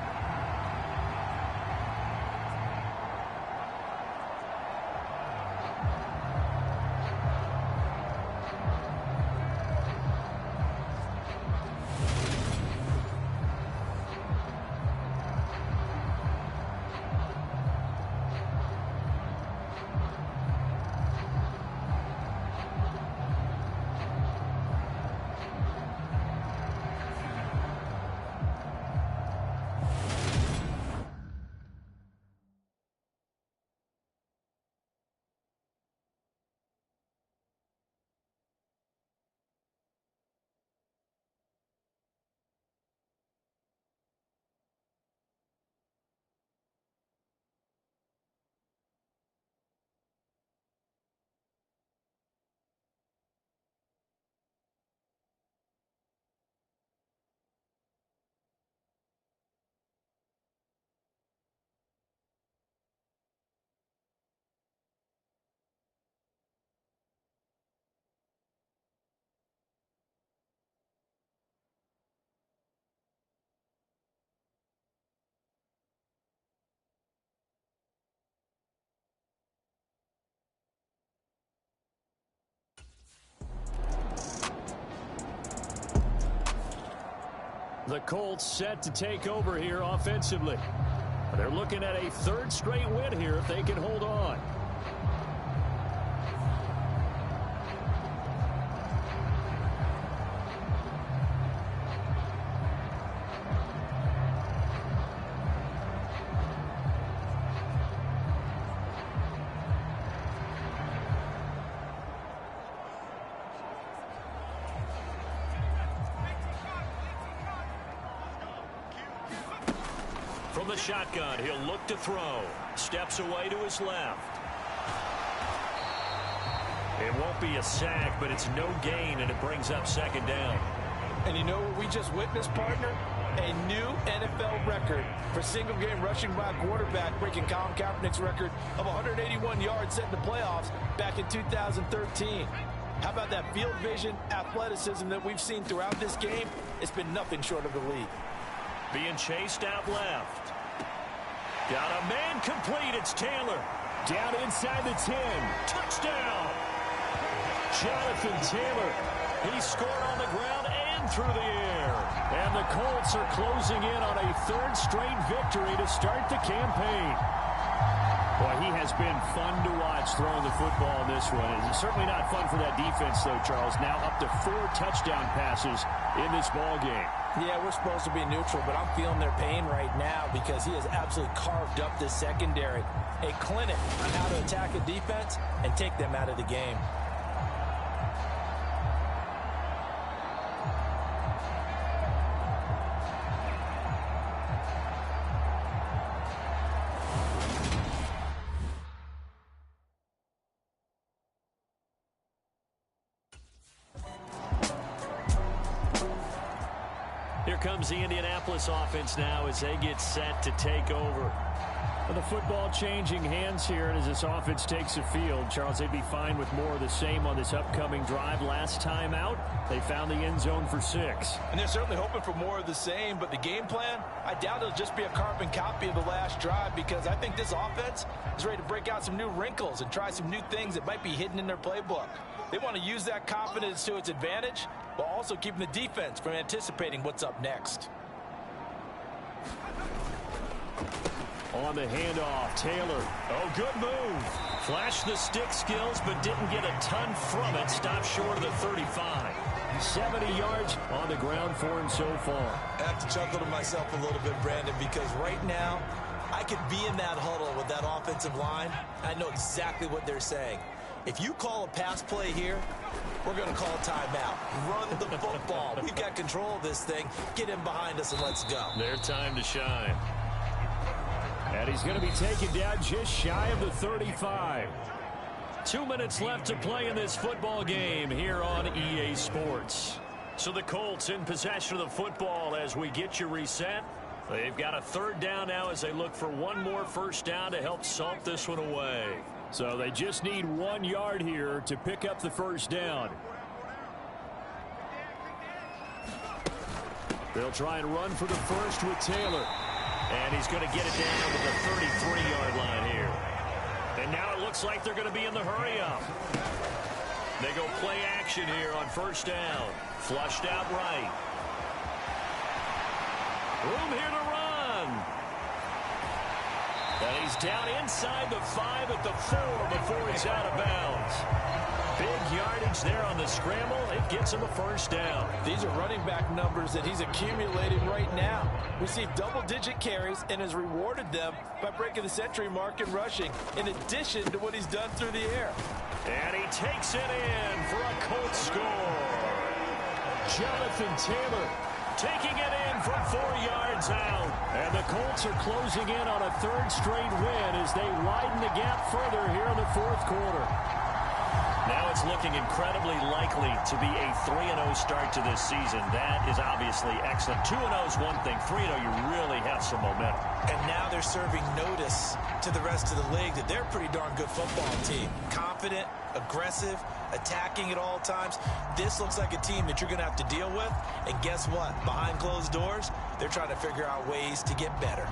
The Colts set to take over here offensively. They're looking at a 3rd straight win here if they can hold on. from the shotgun. He'll look to throw. Steps away to his left. It won't be a sack, but it's no gain, and it brings up second down. And you know what we just witnessed, partner? A new NFL record for single-game rushing by a quarterback, breaking Colin Kaepernick's record of 181 yards set in the playoffs back in 2013. How about that field vision, athleticism that we've seen throughout this game? It's been nothing short of elite. Being chased out left. Got a man complete. It's Taylor. Down inside the 10. Touchdown. Jonathan Taylor. He scored on the ground and through the air. And the Colts are closing in on a third straight victory to start the campaign. Boy, he has been fun to watch throwing the football in this one. It's certainly not fun for that defense, though, Charles. Now up to 4 touchdown passes in this ball game. Yeah, we're supposed to be neutral, but I'm feeling their pain right now because he has absolutely carved up this secondary. A clinic on how to attack a defense and take them out of the game. Here comes the Indianapolis offense now as they get set to take over. Well, the football changing hands here as this offense takes the field. Charles, they'd be fine with more of the same on this upcoming drive. Last time out, they found the end zone for 6. And they're certainly hoping for more of the same, but the game plan, I doubt it'll just be a carbon copy of the last drive because I think this offense is ready to break out some new wrinkles and try some new things that might be hidden in their playbook. They want to use that confidence to its advantage while also keeping the defense from anticipating what's up next. On the handoff, Taylor. Oh, good move. Flashed the stick skills, but didn't get a ton from it. Stopped short of the 35. 70 yards on the ground for him so far. I have to chuckle to myself a little bit, Brandon, because right now I could be in that huddle with that offensive line. I know exactly what they're saying. If you call a pass play here, we're going to call a timeout. Run the football. We've got control of this thing. Get in behind us and let's go. Their time to shine. And he's going to be taken down just shy of the 35. 2 minutes left to play in this football game here on EA Sports. So the Colts in possession of the football as we get you reset. They've got a third down now as they look for one more first down to help salt this one away. So they just need 1 yard here to pick up the first down. They'll try and run for the first with Taylor. And he's going to get it down to the 33-yard line here. And now it looks like they're going to be in the hurry-up. They go play action here on first down. Flushed out right. Room here to run. And he's down inside the 5 at the 4 before he's out of bounds. Big yardage there on the scramble. It gets him a first down. These are running back numbers that he's accumulating right now. Received double-digit carries and has rewarded them by breaking the century mark in rushing, in addition to what he's done through the air. And he takes it in for a Colts score. Jonathan Taylor taking it in from 4 yards out. And the Colts are closing in on a third straight win as they widen the gap further here in the fourth quarter. Now it's looking incredibly likely to be a 3-0 start to this season. That is obviously excellent. 2-0 is one thing. 3-0, you really have some momentum. And now they're serving notice to the rest of the league that they're a pretty darn good football team. Confident, aggressive, attacking at all times. This looks like a team that you're going to have to deal with. And guess what? Behind closed doors, they're trying to figure out ways to get better.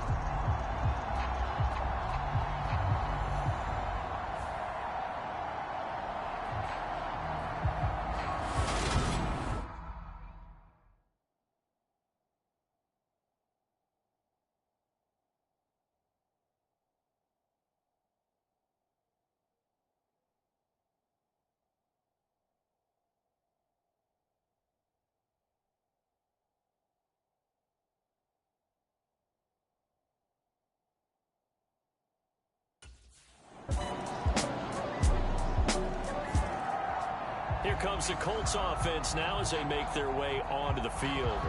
Here comes the Colts offense now as they make their way onto the field.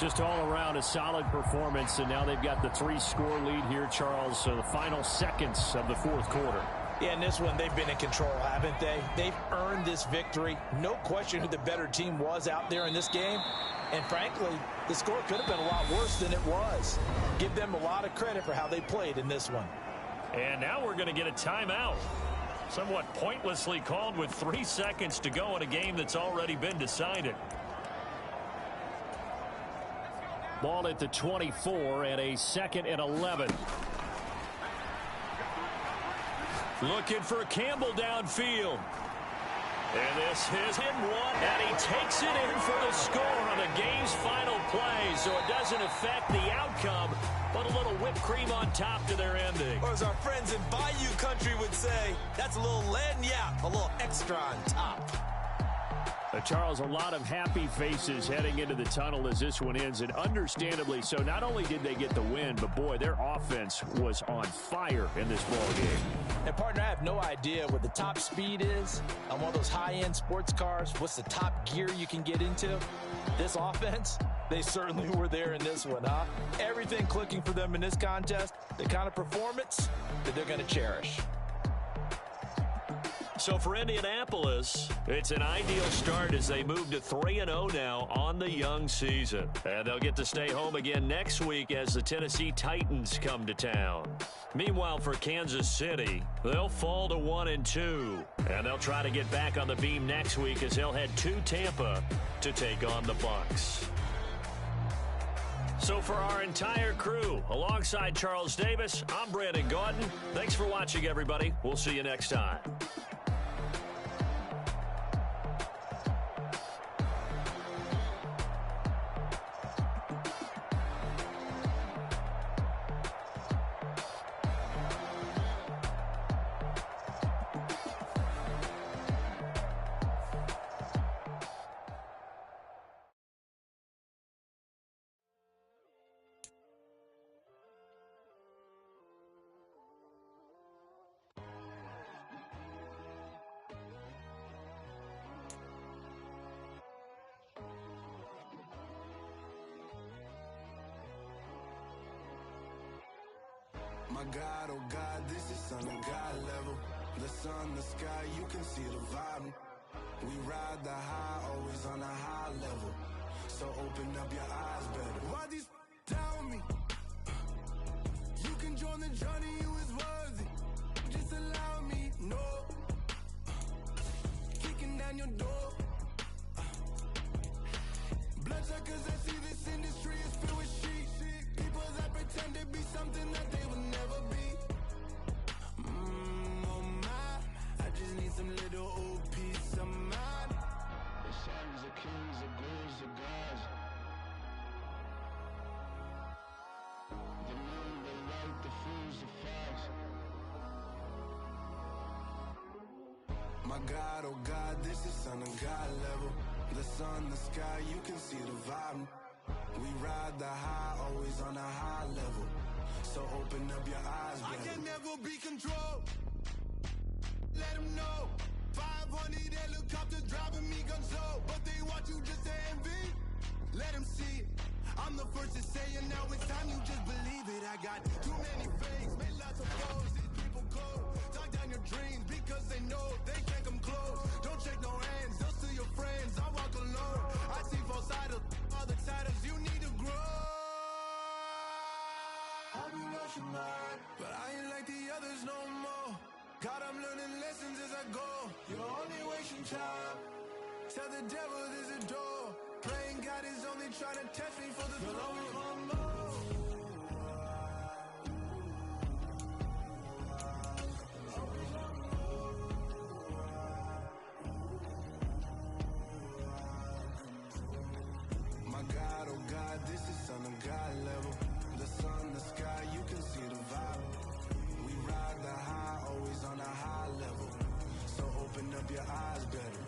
Just all around a solid performance, and now they've got the 3-score lead here, Charles. So the final seconds of the fourth quarter. Yeah, in this one, they've been in control, haven't they? They've earned this victory. No question who the better team was out there in this game. And frankly, the score could have been a lot worse than it was. Give them a lot of credit for how they played in this one. And now we're going to get a timeout. Somewhat pointlessly called with 3 seconds to go in a game that's already been decided. Ball at the 24 and a 2nd and 11. Looking for Campbell downfield. And this is him one, and he takes it in for the score on the game's final play, so it doesn't affect the outcome, but a little whipped cream on top to their ending. Or as our friends in Bayou Country would say, that's a little lagniappe, a little extra on top. Charles, a lot of happy faces heading into the tunnel as this one ends, and understandably so. Not only did they get the win, but boy, their offense was on fire in this ball game. And partner, I have no idea what the top speed is on one of those high-end sports cars. What's the top gear you can get into? This offense, they certainly were there in this one, huh? Everything clicking for them in this contest, the kind of performance that they're going to cherish. So for Indianapolis, it's an ideal start as they move to 3-0 now on the young season. And they'll get to stay home again next week as the Tennessee Titans come to town. Meanwhile, for Kansas City, they'll fall to 1-2. And they'll try to get back on the beam next week as they'll head to Tampa to take on the Bucs. So for our entire crew, alongside Charles Davis, I'm Brandon Gaudin. Thanks for watching, everybody. We'll see you next time. My God, oh God, this is Son of God level. The sun, the sky, you can see the vibe. We ride the high, always on a high level. So open up your eyes better. Why these tell me? You can join the journey, you is worthy. Just allow me, no. Kicking down your door. Bloodsuckers, I see this industry is filled with sheep. People that pretend to be something that they will never be. Oh my, I just need some little old peace of mind. The sons of kings, the ghouls, the gods. The moon, the light, the fools, the facts. My God, oh God, this is Son of God level. The sun, the sky, you can see the vibe. We ride the high, always on a high level. So open up your eyes, baby. I can never be controlled. Let them know. 500 helicopters driving me gonzo. But they want you just to envy. Let them see it. I'm the first to say it, now it's time you just believe it. I got too many fakes, made lots of foes. These people cold. Talk down your dreams because they know they can't come close. Don't shake no hands, they'll steal your friends. I walk alone. I see false idols, other titles, you need to grow. I've been rushing hard, but I ain't like the others no more. God, I'm learning lessons as I go. You're only wasting time. Tell the devil there's a door. Praying God is only trying to test me for the glory of my My God, oh God, this is Son of God level. The sun, the sky, you can see the vibe. We ride the high, always on a high level. So open up your eyes better.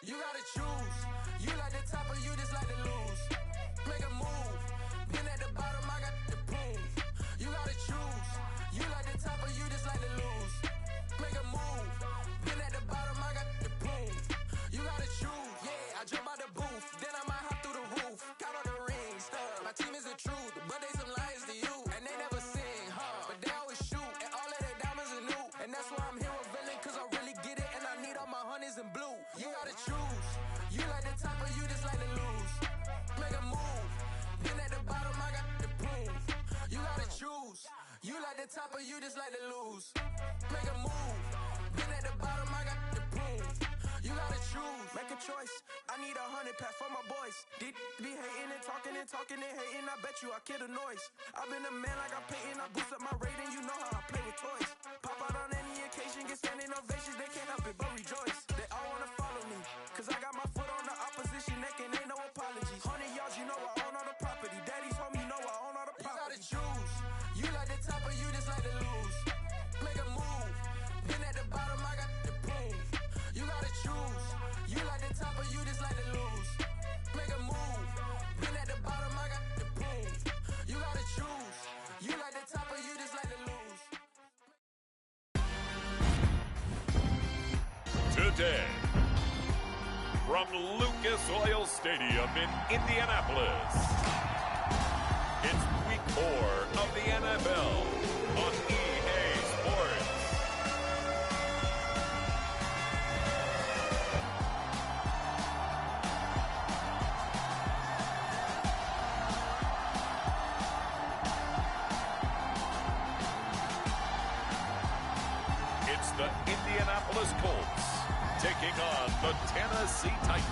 You gotta choose. You like the top or you just like to lose. Make a move. Been at the bottom, I got the prove. You gotta choose. You like the top or you just like to lose. Make a move. Been at the bottom, I got the prove. You gotta choose. Yeah, I jump out the booth, then I might hop through the roof. Count all the rings, my team is the truth, but they some liars to you, and they never sing, but they always shoot, and all of their diamonds are new, and that's why I'm here with villain, cause I really get it, and I need all my honeys in blue. You gotta choose. You like the top or you just like to lose. Make a move. Been at the bottom, I got the proof. You gotta choose. You like the top or you just like to lose. Make a move. Been at the bottom, I got the proof. You gotta choose. Make a choice. I need 100 pack for my boys. Deep be hating and talking and hating. I bet you I kill the noise. I've been a man like I'm Peyton. I boost up my rating. You know how I play with toys. Pop out on any occasion, get standing ovations. They can't help it but rejoice. They all wanna follow me, cause I got my foot on the opposition neck and ain't no apologies. 100 yards, you know I own all the property. Daddy's home, you know I own all the property. You gotta choose. You like the top or you just like to lose. Make a move. Been at the bottom, I got the proof. You gotta choose. You like the top or you just like to lose. Make a move. Been at the bottom, I got the proof. You gotta choose. You like the top or you just like to lose. Today, from Lucas Oil Stadium in Indianapolis, it's week 4 of the NFL on EA Sports. It's the Indianapolis Colts taking on the Tennessee Titans.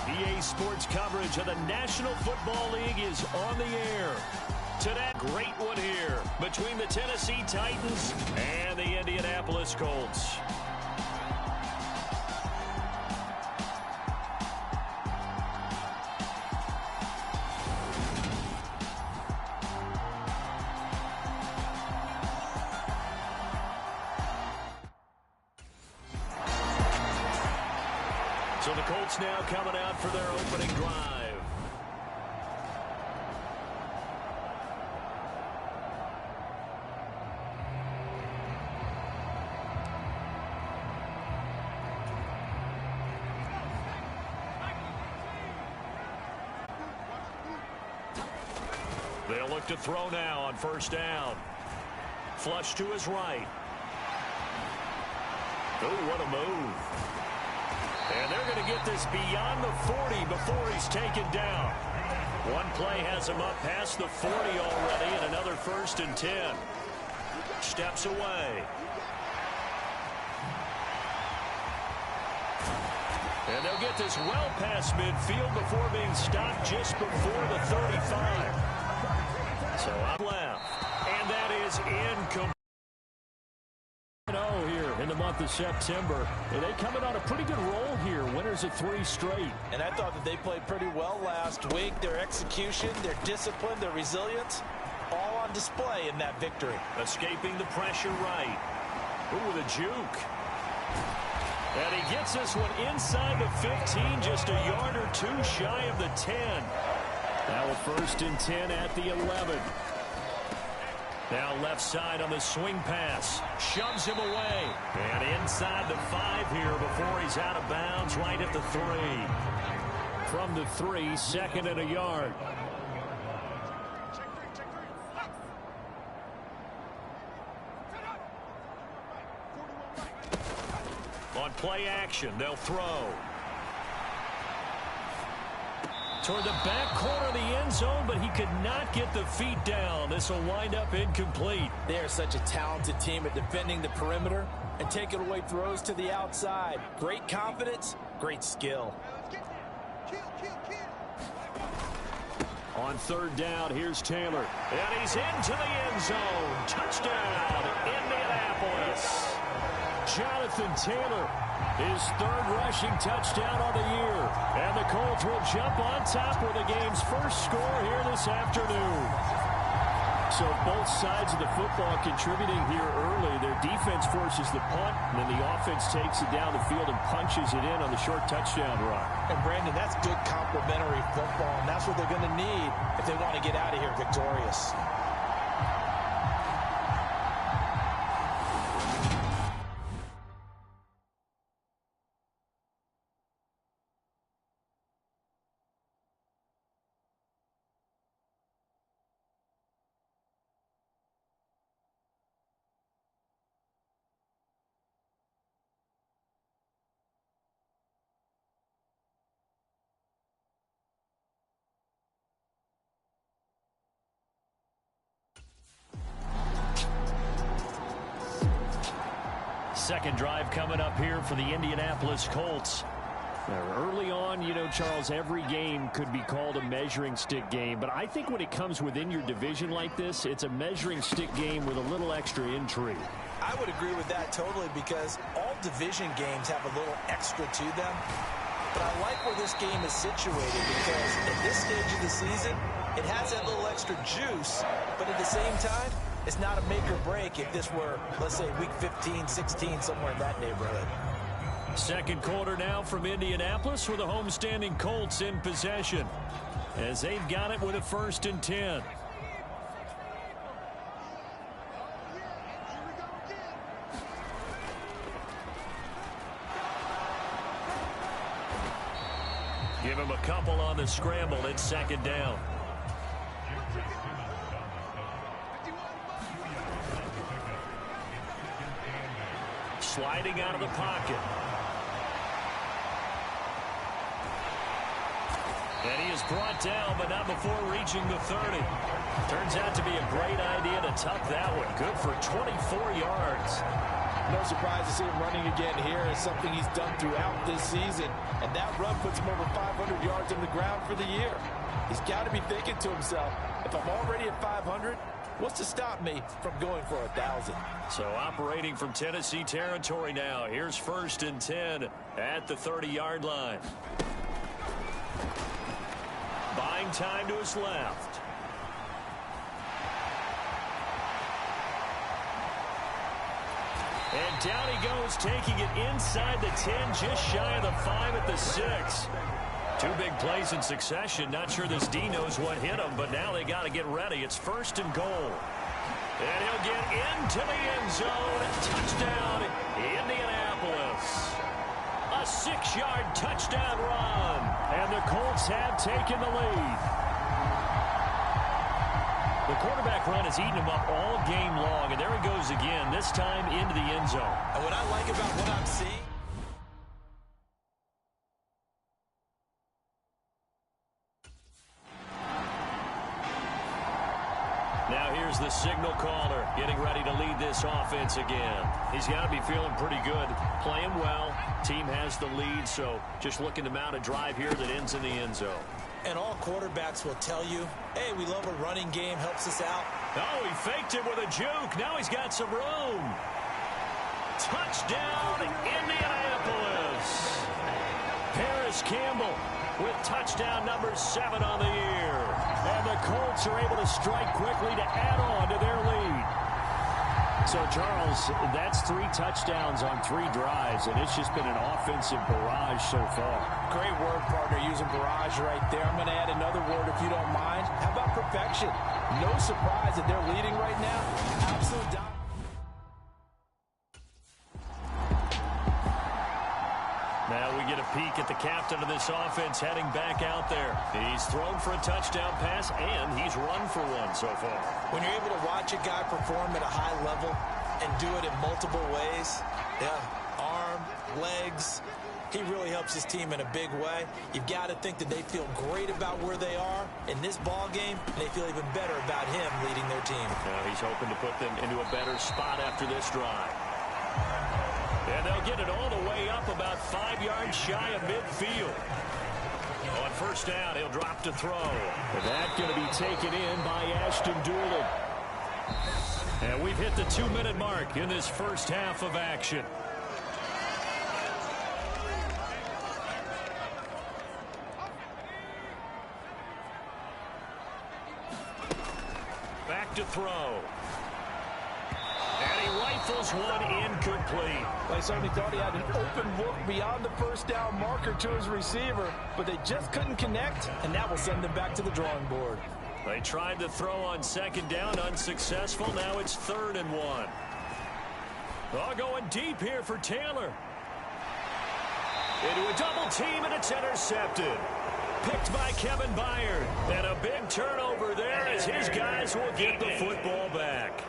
EA Sports coverage of the National Football League is on the air. Today, great one here between the Tennessee Titans and the Indianapolis Colts. So the Colts now coming out for their opening drive. They'll look to throw now on first down. Flush to his right. Oh, what a move. And they're going to get this beyond the 40 before he's taken down. One play has him up past the 40 already, and another 1st and 10. Steps away. And they'll get this well past midfield before being stopped just before the 35. So up left. And that is incomplete. Here in the month of September. And they coming on a pretty good roll here. Winners of 3 straight. And I thought that they played pretty well last week. Their execution, their discipline, their resilience, all on display in that victory. Escaping the pressure right. Ooh, the juke. And he gets this one inside the 15, just a yard or 2 shy of the 10. Now a 1st and 10 at the 11. Now left side on the swing pass. Shoves him away. And inside the 5 here before he's out of bounds right at the 3. From the 3, 2nd and a yard. On play action, they'll throw. Toward the back corner of the end zone, but he could not get the feet down. This will wind up incomplete. They are such a talented team at defending the perimeter and taking away throws to the outside. Great confidence, great skill. On 3rd down, here's Taylor. And he's into the end zone. Touchdown, Indianapolis. Jonathan Taylor, his 3rd rushing touchdown on the year. And the Colts will jump on top with the game's first score here this afternoon. So both sides of the football contributing here early. Their defense forces the punt, and then the offense takes it down the field and punches it in on the short touchdown run. And, Brandon, that's good complementary football, and that's what they're going to need if they want to get out of here victorious. Second drive coming up here for the Indianapolis Colts. Early on, you know, Charles, every game could be called a measuring stick game. But I think when it comes within your division like this, it's a measuring stick game with a little extra intrigue. I would agree with that totally because all division games have a little extra to them. But I like where this game is situated because at this stage of the season, it has that little extra juice. But at the same time, it's not a make or break if this were, let's say, week 15, 16, somewhere in that neighborhood. Second quarter now from Indianapolis with the homestanding Colts in possession as they've got it with a 1st and 10. Give him a couple on the scramble. It's 2nd down. Sliding out of the pocket. And he is brought down, but not before reaching the 30. Turns out to be a great idea to tuck that one. Good for 24 yards. No surprise to see him running again here. It's something he's done throughout this season. And that run puts him over 500 yards on the ground for the year. He's got to be thinking to himself, if I'm already at 500, what's to stop me from going for 1,000? So operating from Tennessee territory now. Here's 1st and 10 at the 30-yard line. Buying time to his left. And down he goes, taking it inside the 10, just shy of the 5 at the 6. 2 big plays in succession. Not sure this D knows what hit him, but now they got to get ready. It's 1st and goal. And he'll get into the end zone. Touchdown, Indianapolis. A 6-yard touchdown run. And the Colts have taken the lead. The quarterback run has eaten him up all game long. And there he goes again, this time into the end zone. And what I like about what I'm seeing, now here's the signal caller getting ready to lead this offense again. He's got to be feeling pretty good, playing well. Team has the lead, so just looking to mount a drive here that ends in the end zone. and all quarterbacks will tell you, hey, we love a running game, helps us out. Oh, he faked it with a juke. Now he's got some room. Touchdown, Indianapolis. Paris Campbell with touchdown number 7 on the year. And the Colts are able to strike quickly to add on to their lead. So, Charles, that's 3 touchdowns on 3 drives, and it's just been an offensive barrage so far. Great word, partner, using barrage right there. I'm going to add another word if you don't mind. How about perfection? No surprise that they're leading right now. Absolute dominance. Now we get a peek at the captain of this offense heading back out there. He's thrown for a touchdown pass, and he's run for one so far. When you're able to watch a guy perform at a high level and do it in multiple ways, arm, legs, he really helps his team in a big way. You've got to think that they feel great about where they are in this ball game, and they feel even better about him leading their team. Now he's hoping to put them into a better spot after this drive. And they'll get it all the way up about 5 yards shy of midfield. On first down, he'll drop to throw. And that's going to be taken in by Ashton Doolin. And we've hit the 2-minute mark in this first half of action. Back to throw. And he rifles one incomplete. They certainly thought he had an open look beyond the first down marker to his receiver, but they just couldn't connect, and that will send them back to the drawing board. They tried to throw on second down, unsuccessful. Now it's 3rd and 1. Oh, going deep here for Taylor. Into a double team, and it's intercepted. Picked by Kevin Byard. And a big turnover there as his guys will get the football back.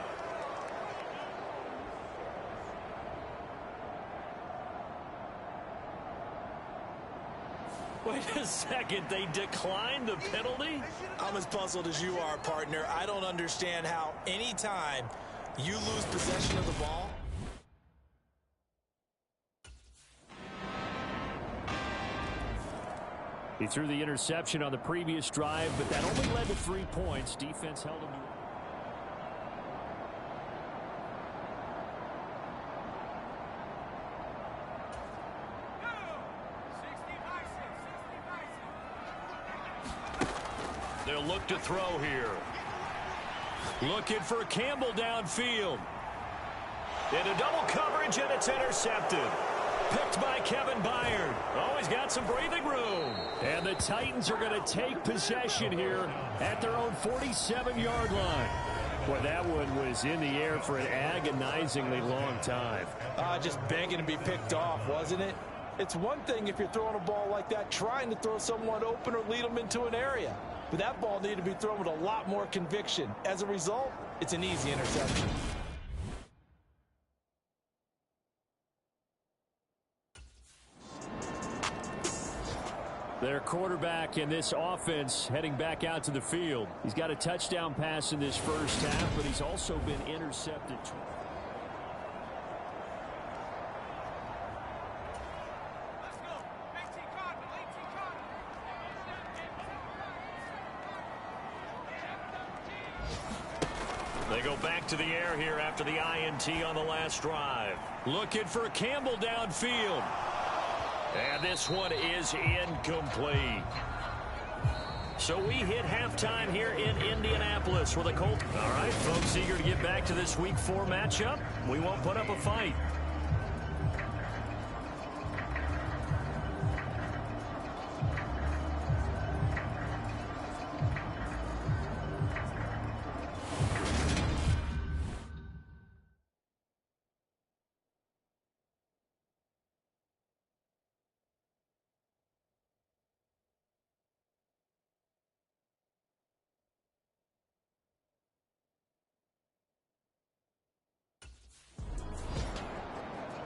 Wait a second, they declined the penalty? I'm as puzzled as you are, partner. I don't understand how any time you lose possession of the ball. He threw the interception on the previous drive, but that only led to 3 points. Defense held him to... They'll look to throw here. Looking for Campbell downfield. Into double coverage, and it's intercepted. Picked by Kevin Byard. Oh, he's got some breathing room. And the Titans are going to take possession here at their own 47-yard line. Boy, that one was in the air for an agonizingly long time. Just begging to be picked off, wasn't it? It's one thing if you're throwing a ball like that, trying to throw someone open or lead them into an area. But that ball needed to be thrown with a lot more conviction. As a result, it's an easy interception. Their quarterback in this offense heading back out to the field. He's got a touchdown pass in this first half, but he's also been intercepted. They go back to the air here after the INT on the last drive. Looking for Campbell downfield. And this one is incomplete. So we hit halftime here in Indianapolis with a Colts. All right, folks, eager to get back to this Week 4 matchup. We won't put up a fight.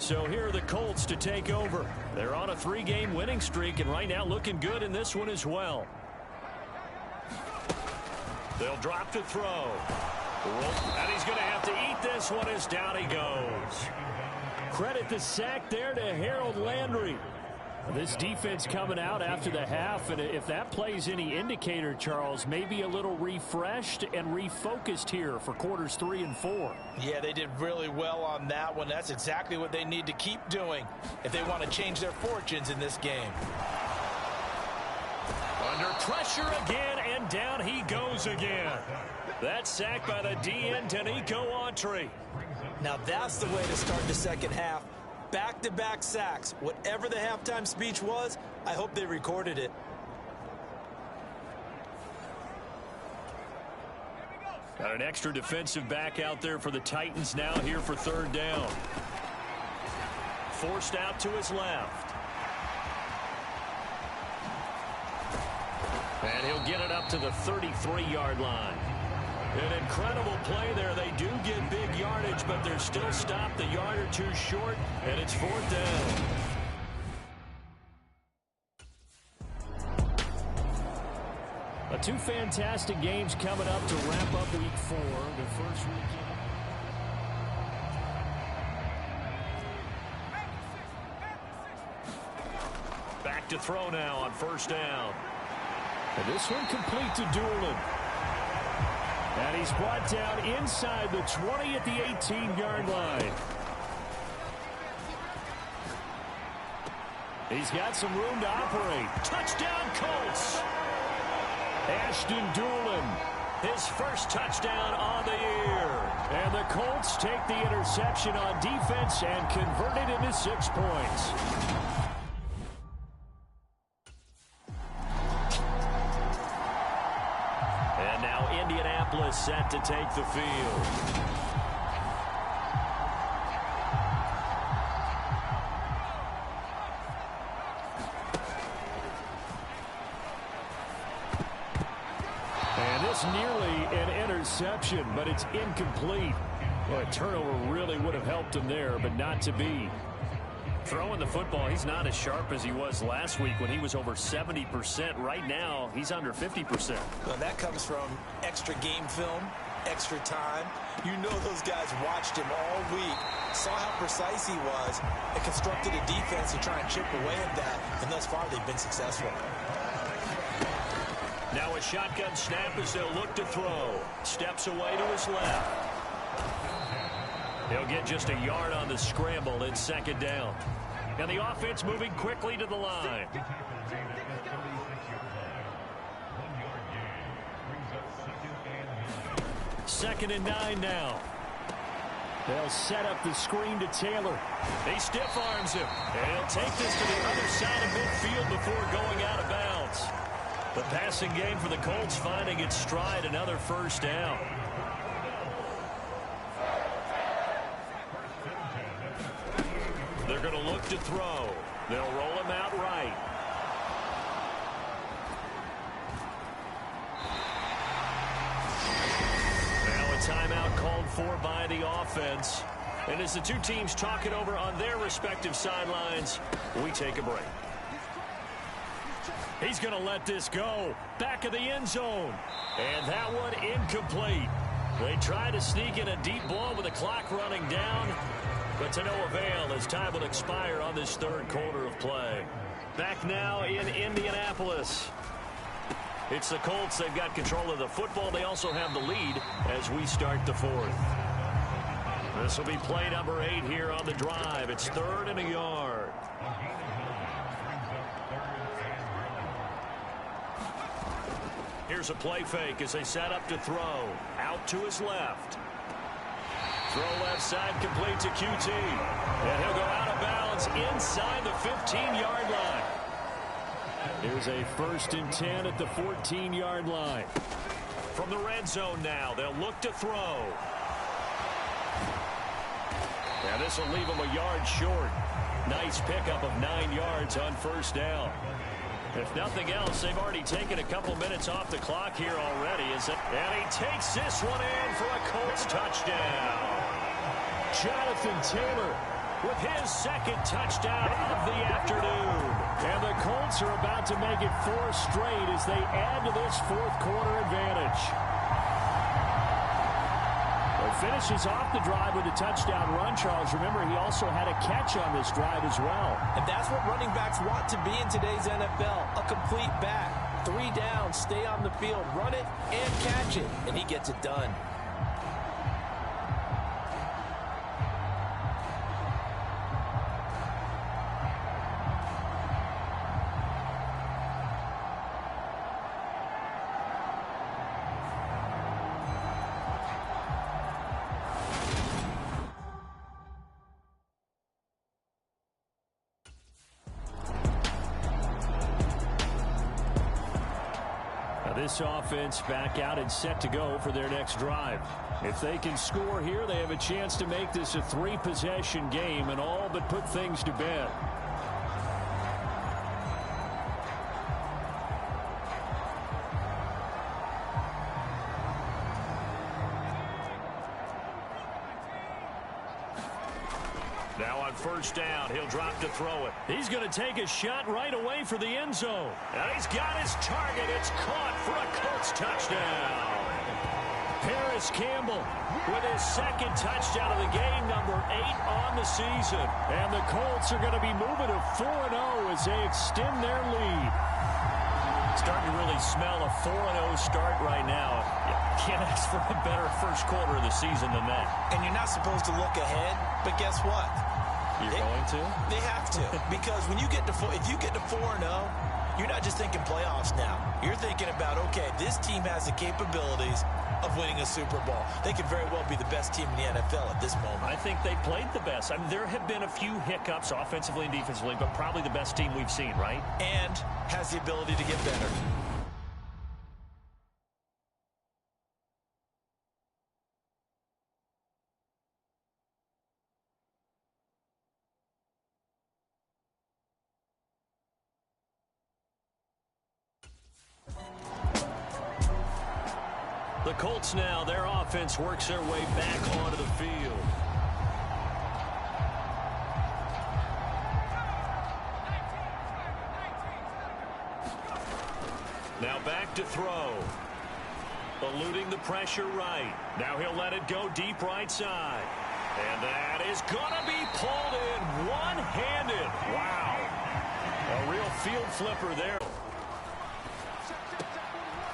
So here are the Colts to take over. They're on a 3-game winning streak, and right now looking good in this one as well. They'll drop to throw. And he's going to have to eat this one as down he goes. Credit the sack there to Harold Landry. This defense coming out after the half, and if that plays any indicator, Charles, maybe a little refreshed and refocused here for quarters 3 and 4. Yeah, they did really well on that one. That's exactly what they need to keep doing if they want to change their fortunes in this game. Under pressure again, and down he goes again. That's sacked by the DN, Danico Autry. Now that's the way to start the second half. Back-to-back sacks. Whatever the halftime speech was, I hope they recorded it. Got an extra defensive back out there for the Titans now here for 3rd down. Forced out to his left. And he'll get it up to the 33-yard line. An incredible play there. They do get big yardage, but they're still stopped a yard or two short, and it's 4th down. Two fantastic games coming up to wrap up Week 4. The first weekend. Back to throw now on 1st down. And this one complete to Doolin. And he's brought down inside the 20 at the 18-yard line. He's got some room to operate. Touchdown, Colts! Ashton Doolin his first touchdown on the year. And the Colts take the interception on defense and convert it into 6 points. And now Indianapolis set to take the field. Nearly an interception, but it's incomplete. Well, a turnover really would have helped him there, but not to be. Throwing the football, he's not as sharp as he was last week when he was over 70%. Right now, he's under 50%. Well, that comes from extra game film, extra time. You know those guys watched him all week, saw how precise he was, and constructed a defense to try and chip away at that, and thus far they've been successful. Now a shotgun snap as they'll look to throw. Steps away to his left. He'll get just a yard on the scramble in 2nd down. And the offense moving quickly to the line. 2nd and 9 now. They'll set up the screen to Taylor. He stiff arms him. And he'll take this to the other side of midfield before going out of bounds. The passing game for the Colts finding its stride, another first down. They're going to look to throw. They'll roll him out right. Now a timeout called for by the offense. And as the two teams talk it over on their respective sidelines, we take a break. He's going to let this go. Back of the end zone. And that one incomplete. They try to sneak in a deep ball with the clock running down, but to no avail as time will expire on this 3rd quarter of play. Back now in Indianapolis. It's the Colts. They've got control of the football. They also have the lead as we start the 4th. This will be play number 8 here on the drive. It's 3rd and a yard. Here's a play fake as they set up to throw. Out to his left. Throw left side complete to QT. And he'll go out of bounds inside the 15-yard line. Here's a 1st and 10 at the 14-yard line. From the red zone now, they'll look to throw. Now this will leave him a yard short. Nice pickup of 9 yards on 1st down. If nothing else, they've already taken a couple minutes off the clock here already. And he takes this one in for a Colts touchdown. Jonathan Taylor with his 2nd touchdown of the afternoon. And the Colts are about to make it 4 straight as they add to this 4th quarter advantage. Finishes off the drive with a touchdown run, Charles. Remember, he also had a catch on this drive as well. And that's what running backs want to be in today's NFL. A complete back. 3 down, stay on the field, run it, and catch it. And he gets it done. This offense back out and set to go for their next drive. If they can score here, they have a chance to make this a 3-possession game and all but put things to bed. Now on 1st down, he'll drop to throw it. He's going to take a shot right away for the end zone. And he's got his target. It's caught for a Colts touchdown. Paris Campbell with his 2nd touchdown of the game, number 8 on the season. And the Colts are going to be moving to 4-0 as they extend their lead. Starting to really smell a 4-0 start right now. You can't ask for a better 1st quarter of the season than that. And you're not supposed to look ahead, but guess what? You're going to? They have to. Because when you get to if you get to 4-0, you're not just thinking playoffs now. You're thinking about, okay, this team has the capabilities of winning a Super Bowl. They could very well be the best team in the NFL at this moment. I think they played the best. I mean, there have been a few hiccups offensively and defensively, but probably the best team we've seen, right? And has the ability to get better. The Colts now, their offense works their way back onto the field. Now back to throw. Eluding the pressure right. Now he'll let it go deep right side. And that is going to be pulled in one-handed. Wow. A real field flipper there.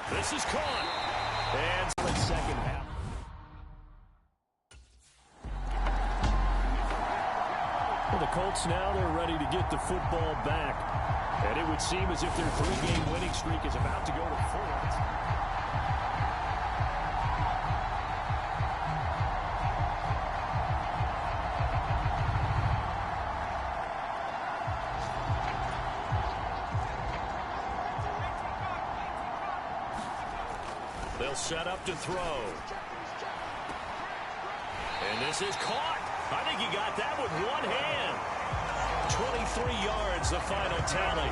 This is caught. And second half. Well, the Colts now, they're ready to get the football back. And it would seem as if their three-game winning streak is about to go to 4. They'll set up to throw. And this is caught. I think he got that with one hand. 23 yards, the final tally.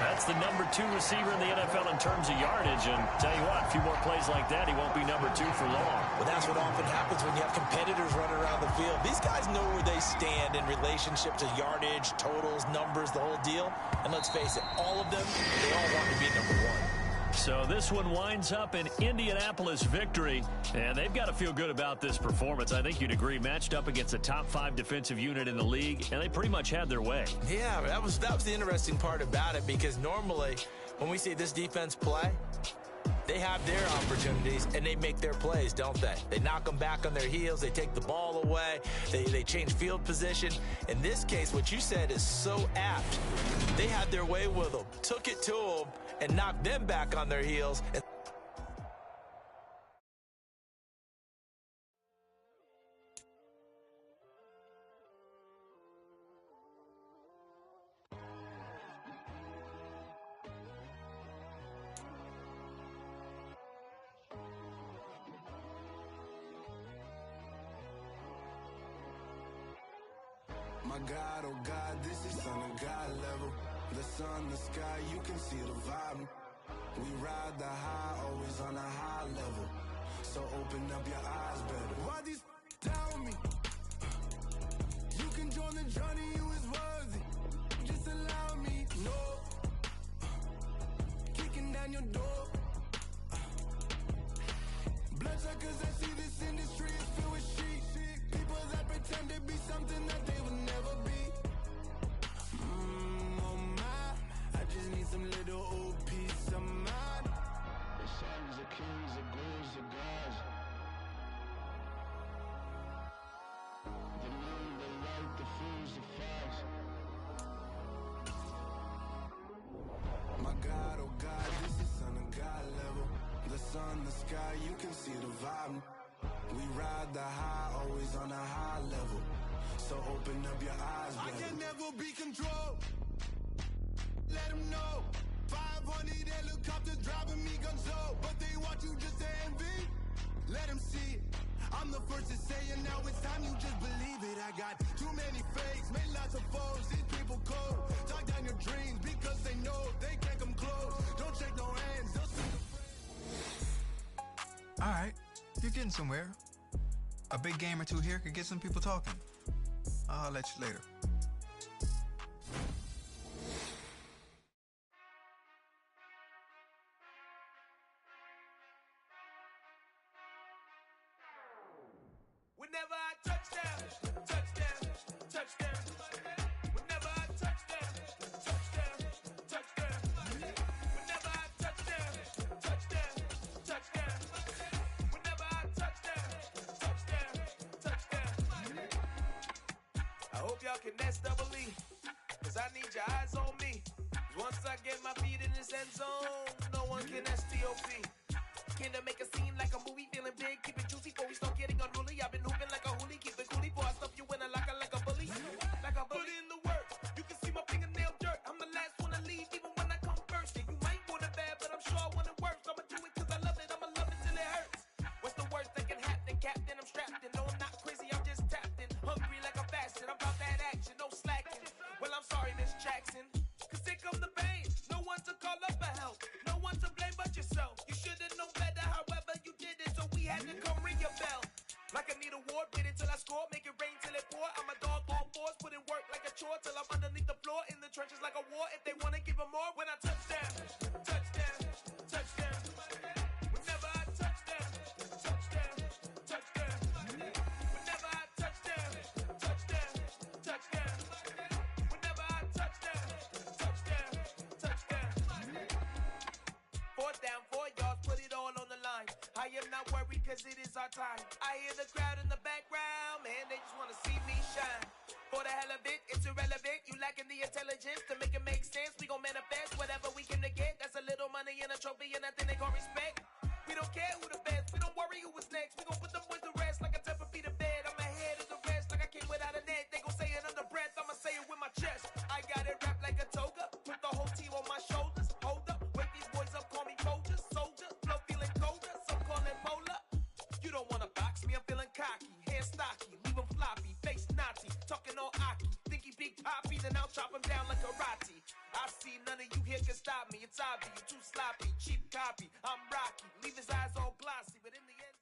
That's the number 2 receiver in the NFL in terms of yardage. And tell you what, a few more plays like that, he won't be number 2 for long. Well, that's what often happens when you have competitors running around the field. These guys know where they stand in relationship to yardage, totals, numbers, the whole deal. And let's face it, all of them, they all want to be number 1. So this one winds up an Indianapolis victory, and they've got to feel good about this performance. I think you'd agree, matched up against a top 5 defensive unit in the league, and they pretty much had their way. Yeah, that was the interesting part about it, because normally when we see this defense play, they have their opportunities and they make their plays, don't they? They knock them back on their heels, they take the ball away, they change field position. In this case, what you said is so apt. They had their way with them, took it to them, and knocked them back on their heels. My God, oh God, this is Son of God level. The sun, the sky, you can see the vibe. We ride the high, always on a high level. So open up your eyes better. Why these tell me? You can join the journey, you is worthy. Just allow me, no. Kicking down your door. Bloodshot cause I see this industry is filled with shit. People that pretend to be something that they will never be. Oh my, I just need some little old peace of mind. The songs of kings, the goals of gods. The moon, the light, the fools, the facts. My God, oh God, this is Son of God level. The sun, the sky, you can see the vibe. We ride the high, always on a high level. So open up your eyes, baby. I can never be controlled. Let them know. 500 helicopters driving me gonzo. But they want you just to envy. Let them see it. I'm the first to say it, now it's time you just believe it. I got too many fakes, made lots of foes. These people cold. Talk down your dreams because they know they can't come close. Don't shake no hands, they'll see the Alright, you're getting somewhere. A big game or two here could get some people talking. I'll let you later. Whenever I touchdown, touchdown, touchdown. Whenever I touchdown, touchdown, touchdown. Whenever I touchdown, touchdown, touchdown. Whenever I touchdown, touchdown, touchdown. I hope y'all can nest double E, cause I need your eyes on me. Once I get my feet in this end zone, no one can STOP. Came to make a scene like a movie, feeling big, keep it juicy before we start getting unruly. I've been hooping like a hoolie, keep it coolie before I stuff you in a locker like a bully. Like a bully. Put in the work, you can see my fingernail dirt. I'm the last one to leave, even when I come first. And you might want it bad, but I'm sure I want it worse. I'ma do it cause I love it, I'ma love it till it hurts. What's the worst that can happen, Captain? I'm strapped in, no I'm not crazy, I'm just tapped in. Hungry like a fasting, I'm about that action, no slacking. Well I'm sorry, Miss Jackson, cause here come the pain. No one to call up for help, no one to blame but yourself. You should've known better, however you did it, so we had to come ring your bell. Like I need a award, wait until I score, make it rain till it pour. I'm a dog on fours, put in work like a chore till I'm underneath the floor, in the trenches like a war. If they wanna give them more, when I touch down, touchdown, touchdown. Whenever I touch down, touchdown, touchdown. Whenever I touch down, touchdown, touchdown. Whenever I touch down, touchdown, touchdown. 4th down, 4 yards, put it all on the line. I am not worried cause it is our time. I hear the crowd in the background, man, they just wanna see me shine. For the hell of it, it's irrelevant. You lacking the intelligence to make it make sense. We gon' manifest whatever we came to get. That's a little money and a trophy and nothing they call respect. We don't care who the best, we don't worry who was next. We gon' put them boys to rest like a 10 feet of bed. I'm ahead of the rest like I came without a net. They gon' say it under breath, I'ma say it with my chest. I got it wrapped like a toga, put the whole team on my shoulders. Hold up, wake these boys up, call me Folger, soldier. Flow feeling colder, some call it polar. You don't wanna box me, I'm feeling cocky. Hair stocky, leave him floppy, face naughty. Talking all aki, think he big poppy, then I'll chop him down like karate. I see none of you here can stop me. It's obvious, you too sloppy, cheap copy. I'm Rocky, leave his eyes all glossy, but in the end.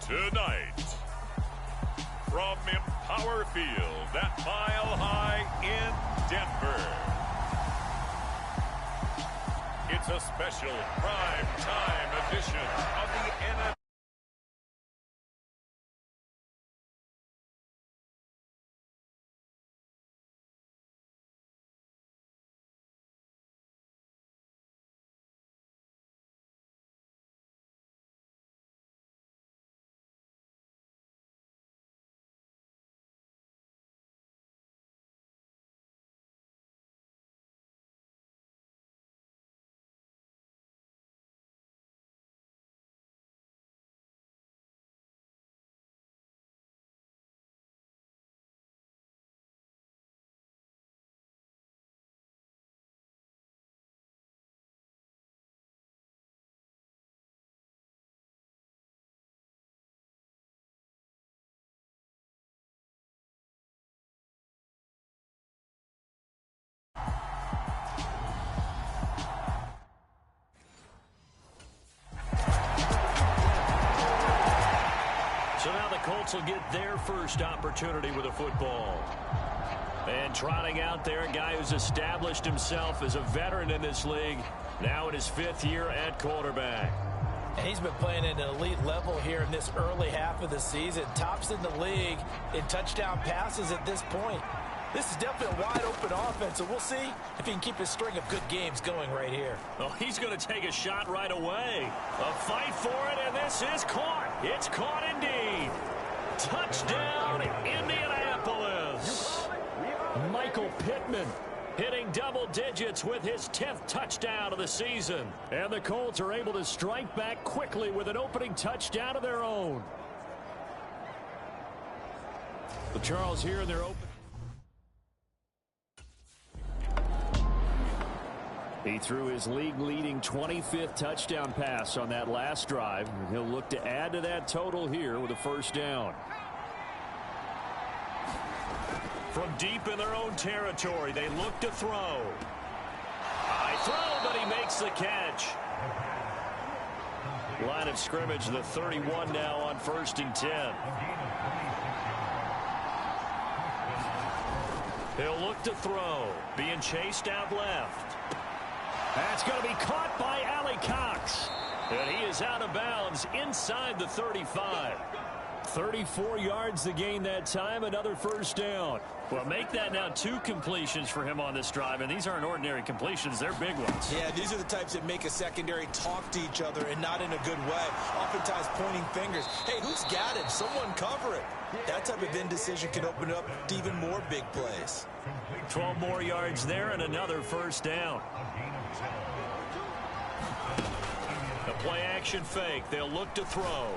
Tonight, from Empower Field at Mile High in Denver, it's a special prime time edition of the NFL. So now the Colts will get their first opportunity with a football. And trotting out there, a guy who's established himself as a veteran in this league, now in his 5th year at quarterback. And he's been playing at an elite level here in this early half of the season. Tops in the league in touchdown passes at this point. This is definitely a wide-open offense, so we'll see if he can keep his string of good games going right here. Oh, he's going to take a shot right away. A fight for it, and this is caught. It's caught indeed. Touchdown, Indianapolis. Michael Pittman hitting double digits with his 10th touchdown of the season. And the Colts are able to strike back quickly with an opening touchdown of their own. The Charles here in their open. He threw his league-leading 25th touchdown pass on that last drive. He'll look to add to that total here with a first down. From deep in their own territory, they look to throw. High throw, but he makes the catch. Line of scrimmage, the 31 now on 1st and 10. He'll look to throw, being chased out left. That's going to be caught by Allie Cox. And he is out of bounds inside the 35. 34 yards to gain that time, another first down. Well, make that now 2 completions for him on this drive, and these aren't ordinary completions. They're big ones. Yeah, these are the types that make a secondary talk to each other and not in a good way. Oftentimes pointing fingers. Hey, who's got him? Someone cover it. That type of indecision can open up to even more big plays. 12 more yards there and another first down. The play action fake. They'll look to throw.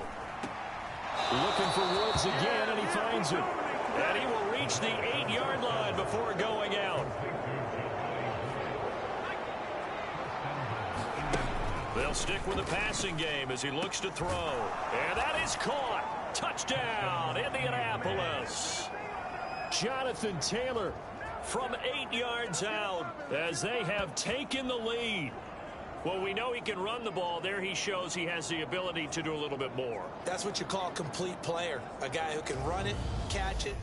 Looking for Woods again, and he finds him. And he will reach the 8-yard line before going out. They'll stick with the passing game as he looks to throw. And that is caught. Touchdown, Indianapolis. Jonathan Taylor from 8 yards out as they have taken the lead. Well, we know he can run the ball. There he shows he has the ability to do a little bit more. That's what you call a complete player. A guy who can run it, catch it.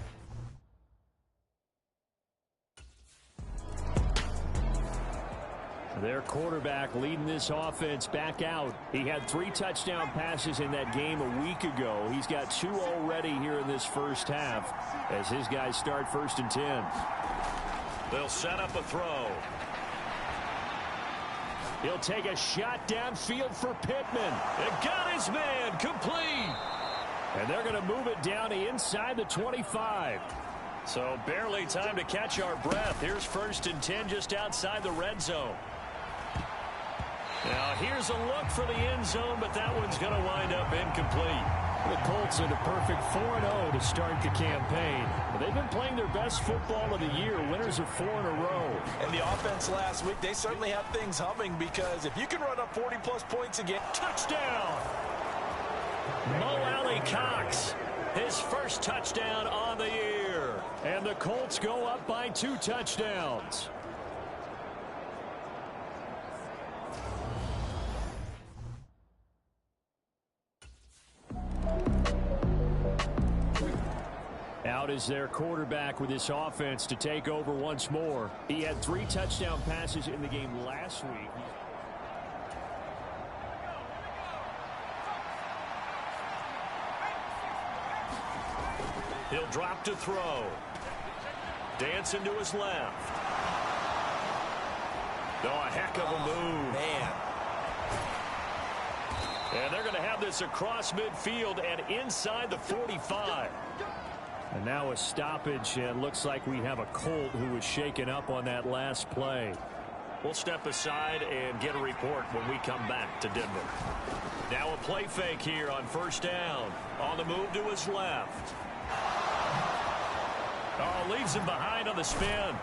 Their quarterback leading this offense back out. He had 3 touchdown passes in that game a week ago. He's got 2 already here in this first half as his guys start 1st and 10. They'll set up a throw. He'll take a shot downfield for Pittman. It got his man complete. And they're going to move it down to inside the 25. So barely time to catch our breath. Here's 1st and 10 just outside the red zone. Now here's a look for the end zone, but that one's going to wind up incomplete. The Colts are the perfect 4-0 to start the campaign. They've been playing their best football of the year, winners of 4 in a row. And the offense last week, they certainly have things humming because if you can run up 40-plus points again. Touchdown! Mo Alley Cox, his first touchdown on the year. And the Colts go up by 2 touchdowns. Out is their quarterback with this offense to take over once more. He had 3 touchdown passes in the game last week. He'll drop to throw. Dancing to his left. Oh, a heck of a move. Man. And they're going to have this across midfield and inside the 45. And now a stoppage, and looks like we have a Colt who was shaken up on that last play. We'll step aside and get a report when we come back to Denver. Now a play fake here on 1st down. On the move to his left. Oh, leaves him behind on the spin.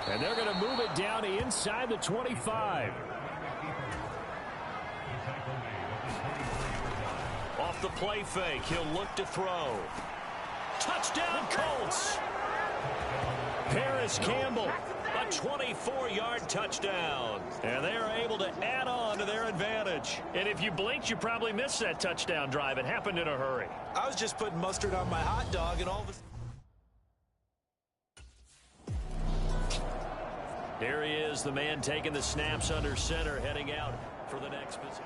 And they're going to move it down to inside the 25. Off the play fake, he'll look to throw. Touchdown, Colts! Paris Campbell, a 24-yard touchdown. And they are able to add on to their advantage. And if you blinked, you probably missed that touchdown drive. It happened in a hurry. I was just putting mustard on my hot dog, and all of a sudden. Here he is, the man taking the snaps under center, heading out for the next position.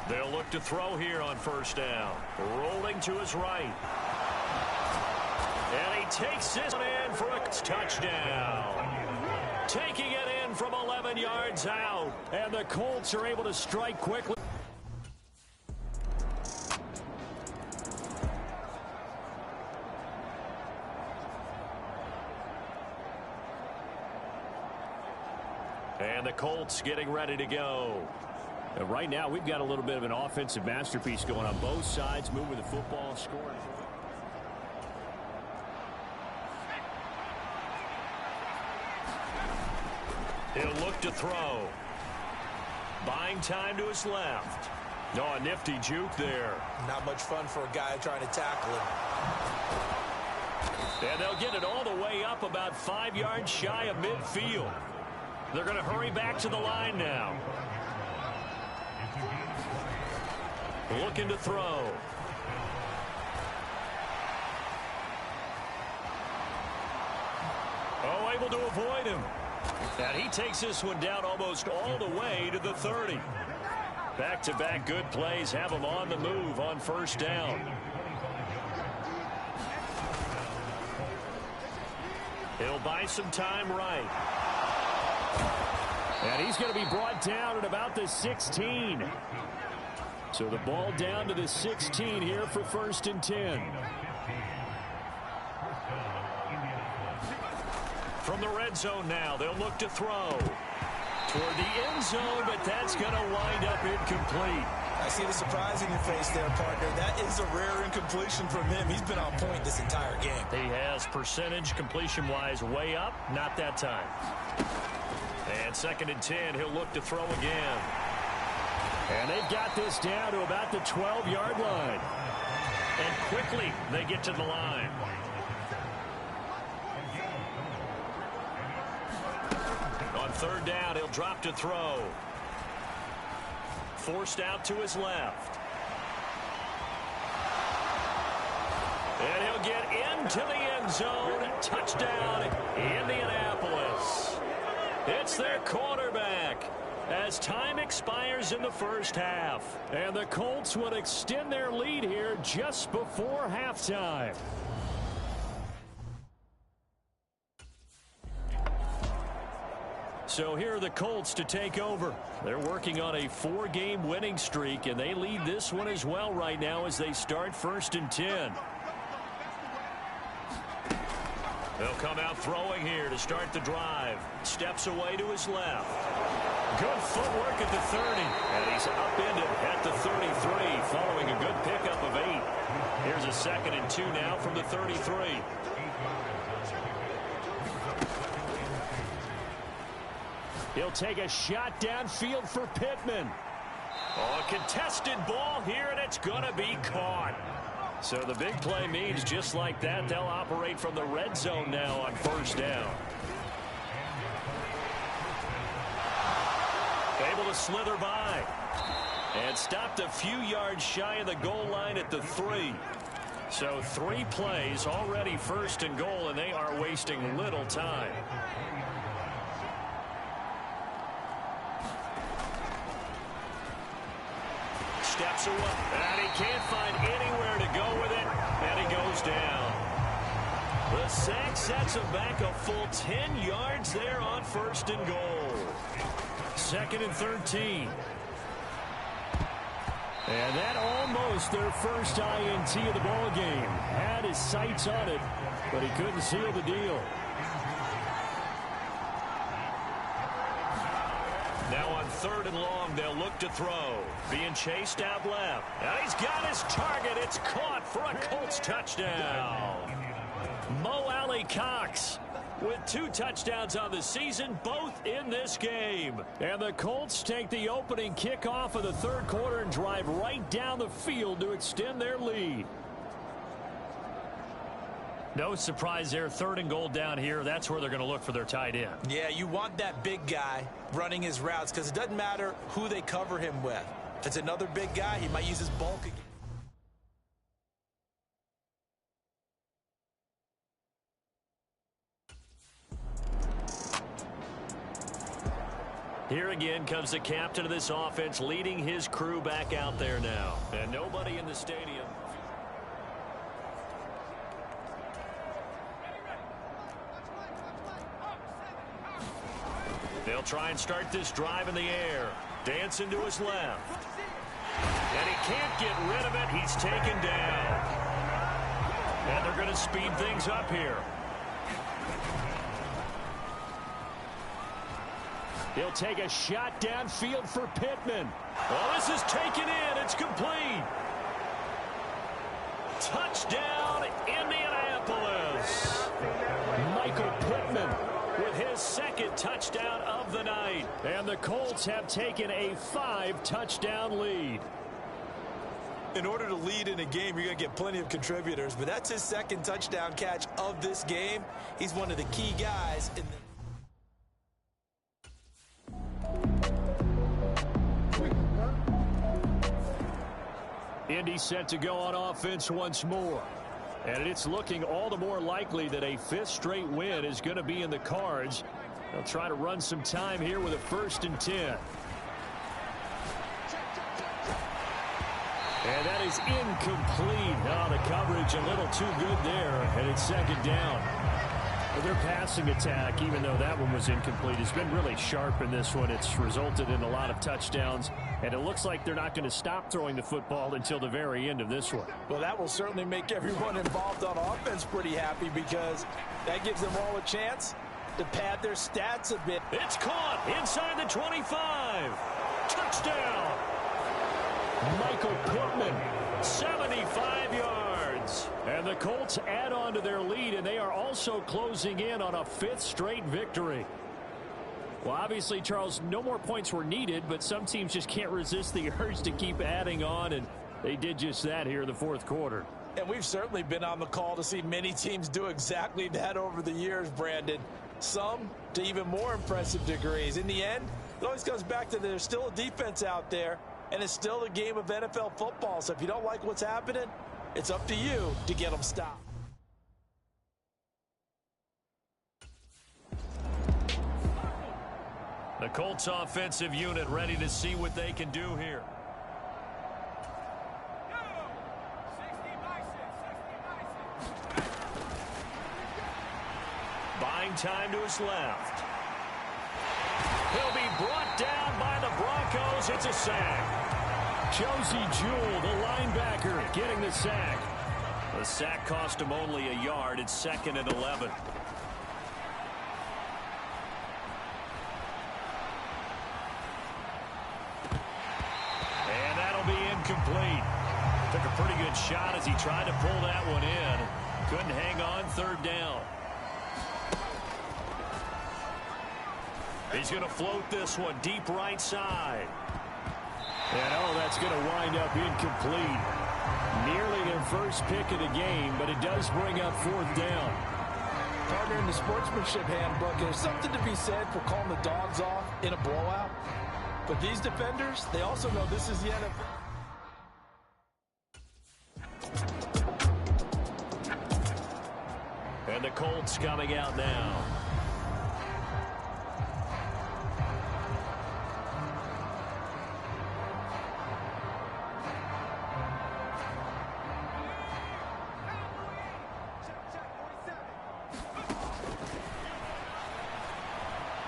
They'll look to throw here on 1st down. Rolling to his right. And he takes this one in for a touchdown. Taking it in from 11 yards out. And the Colts are able to strike quickly. And the Colts getting ready to go. And right now, we've got a little bit of an offensive masterpiece going on both sides, moving the football, scoring. He'll look to throw. Buying time to his left. Oh, a nifty juke there. Not much fun for a guy trying to tackle him. And they'll get it all the way up about 5 yards shy of midfield. They're going to hurry back to the line now. Looking to throw. able to avoid him. And he takes this one down almost all the way to the 30. Back-to-back good plays have him on the move on first down. He'll buy some time right. And he's going to be brought down at about the 16. So the ball down to the 16 here for 1st and 10. From the red zone now, they'll look to throw toward the end zone, but that's going to wind up incomplete. I see the surprise in your face there, partner. That is a rare incompletion from him. He's been on point this entire game. He has percentage completion-wise way up, not that time. And 2nd and 10, he'll look to throw again. And they've got this down to about the 12-yard line. And quickly they get to the line. On 3rd down, he'll drop to throw. Forced out to his left. And he'll get into the end zone. Touchdown, Indianapolis. It's their quarterback as time expires in the first half. And the Colts would extend their lead here just before halftime. So here are the Colts to take over. They're working on a 4-game winning streak, and they lead this one as well right now as they start 1st and 10. They'll come out throwing here to start the drive. Steps away to his left. Good footwork at the 30. And he's upended at the 33 following a good pickup of 8. Here's a 2nd and 2 now from the 33. He'll take a shot downfield for Pittman. Oh, a contested ball here, and it's going to be caught. So the big play means just like that, they'll operate from the red zone now on 1st down. Able to slither by. And stopped a few yards shy of the goal line at the 3. So 3 plays already 1st and goal, and they are wasting little time. Steps away, and he can't find anywhere to go with it, and he goes down. The sack sets him back a full 10 yards there on 1st and goal. 2nd and 13. And that almost their first INT of the ball game. Had his sights on it, but he couldn't seal the deal. Now on 3rd and long, they'll look to throw. Being chased out left. And he's got his target. It's caught for a Colts touchdown. Mo Alley-Cox with 2 touchdowns on the season, both in this game. And the Colts take the opening kickoff of the 3rd quarter and drive right down the field to extend their lead. No surprise there, 3rd and goal down here. That's where they're going to look for their tight end. Yeah, you want that big guy running his routes because it doesn't matter who they cover him with. If it's another big guy, he might use his bulk again. Here again comes the captain of this offense leading his crew back out there now. And nobody in the stadium. They'll try and start this drive in the air. Dancing to his left. And he can't get rid of it. He's taken down. And they're going to speed things up here. He'll take a shot downfield for Pittman. Oh, this is taken in. It's complete. Touchdown, Indianapolis. Michael Pittman with his 2nd touchdown of the night. And the Colts have taken a 5-touchdown lead. In order to lead in a game, you're going to get plenty of contributors, but that's his 2nd touchdown catch of this game. He's one of the key guys in the... Indy set to go on offense once more. And it's looking all the more likely that a fifth straight win is going to be in the cards. They'll try to run some time here with a 1st and 10. And that is incomplete. Oh, the coverage a little too good there, and it's 2nd down. But their passing attack, even though that one was incomplete, has been really sharp in this one. It's resulted in a lot of touchdowns, and it looks like they're not going to stop throwing the football until the very end of this one. Well, that will certainly make everyone involved on offense pretty happy because that gives them all a chance to pad their stats a bit. It's caught inside the 25. Touchdown. Michael Pittman, 75 yards. And the Colts add on to their lead, and they are also closing in on a 5th straight victory. Well, obviously, Charles, no more points were needed, but some teams just can't resist the urge to keep adding on, and they did just that here in the 4th quarter. And we've certainly been on the call to see many teams do exactly that over the years, Brandon. Some to even more impressive degrees. In the end, it always comes back to there's still a defense out there, and it's still a game of NFL football. So if you don't like what's happening, it's up to you to get them stopped. The Colts offensive unit ready to see what they can do here. Buying time to his left. He'll be brought down by the Broncos. It's a sack. Josie Jewell, the linebacker, getting the sack. The sack cost him only a yard. It's 2nd and 11. And that'll be incomplete. Took a pretty good shot as he tried to pull that one in. Couldn't hang on. 3rd down. He's going to float this one deep right side. And that's going to wind up incomplete. Nearly their first pick of the game, but it does bring up 4th down. Partner, in the sportsmanship handbook, there's something to be said for calling the dogs off in a blowout. But these defenders, they also know this is the NFL. And the Colts coming out now.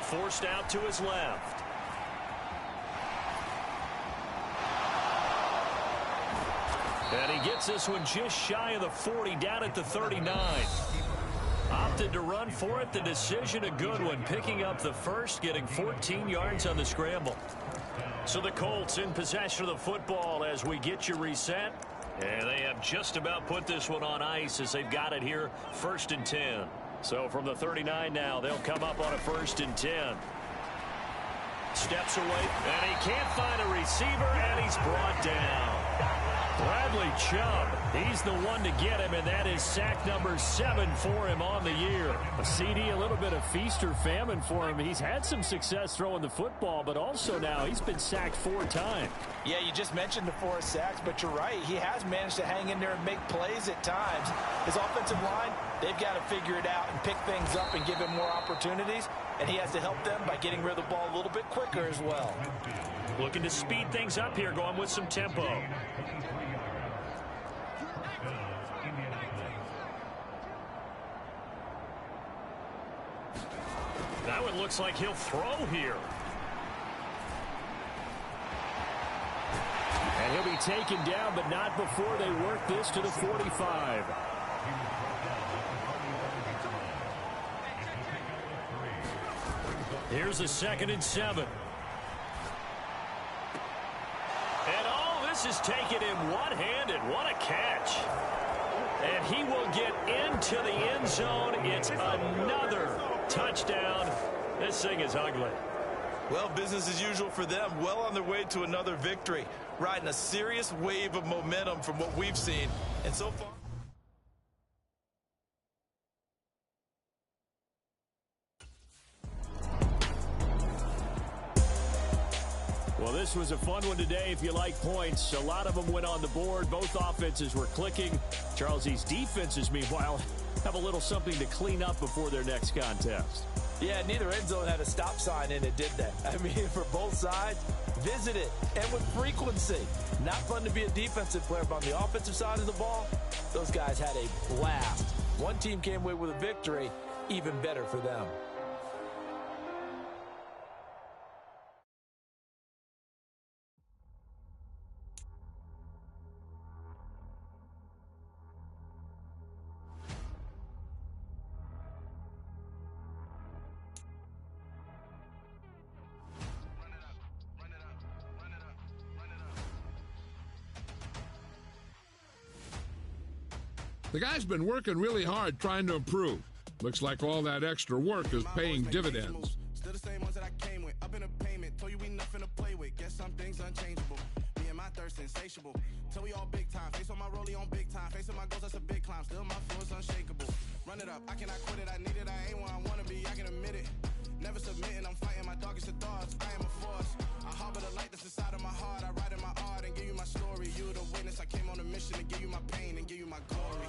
Forced out to his left. And he gets this one just shy of the 40, down at the 39. Opted to run for it. The decision a good one. Picking up the first, getting 14 yards on the scramble. So the Colts in possession of the football as we get you reset. And they have just about put this one on ice as they've got it here. 1st and 10. So from the 39 now, they'll come up on a 1st and 10. Steps away, and he can't find a receiver, and he's brought down. Bradley Chubb, he's the one to get him, and that is sack number 7 for him on the year. A CD, a little bit of feast or famine for him. He's had some success throwing the football, but also now he's been sacked 4 times. Yeah, you just mentioned the 4 sacks, but you're right. He has managed to hang in there and make plays at times. His offensive line, they've got to figure it out and pick things up and give him more opportunities, and he has to help them by getting rid of the ball a little bit quicker as well. Looking to speed things up here, going with some tempo. That one looks like he'll throw here. And he'll be taken down, but not before they work this to the 45. Here's a 2nd and 7. And all this is taken in one-handed. What a catch. And he will get into the end zone. It's another touchdown. This thing is ugly. Well, business as usual for them. Well on their way to another victory. Riding a serious wave of momentum from what we've seen. And so far... Well, this was a fun one today if you like points. A lot of them went on the board. Both offenses were clicking. Charlesie's defenses, meanwhile, have a little something to clean up before their next contest. Yeah, neither end zone had a stop sign in it, did they? I mean, for both sides, visit it, and with frequency. Not fun to be a defensive player, but on the offensive side of the ball, those guys had a blast. One team came away with a victory, even better for them. The guy's been working really hard trying to improve. Looks like all that extra work is paying dividends. Still the same ones that I came with. Up in a payment. Told you we nothing to play with. Guess some things unchangeable. Me and my thirst insatiable. Till we all big time. Face on my rollie on big time. Facing my goals, that's a big climb. Still my flow is unshakable. Run it up. I cannot quit it. I need it. I ain't where I want to be. I can admit it. Never submitting. I'm fighting my darkest of thoughts. I am a force. I harbor the light that's inside of my heart. I write in my art and give you my story. You the witness. I came on a mission to give you my pain and give you my glory.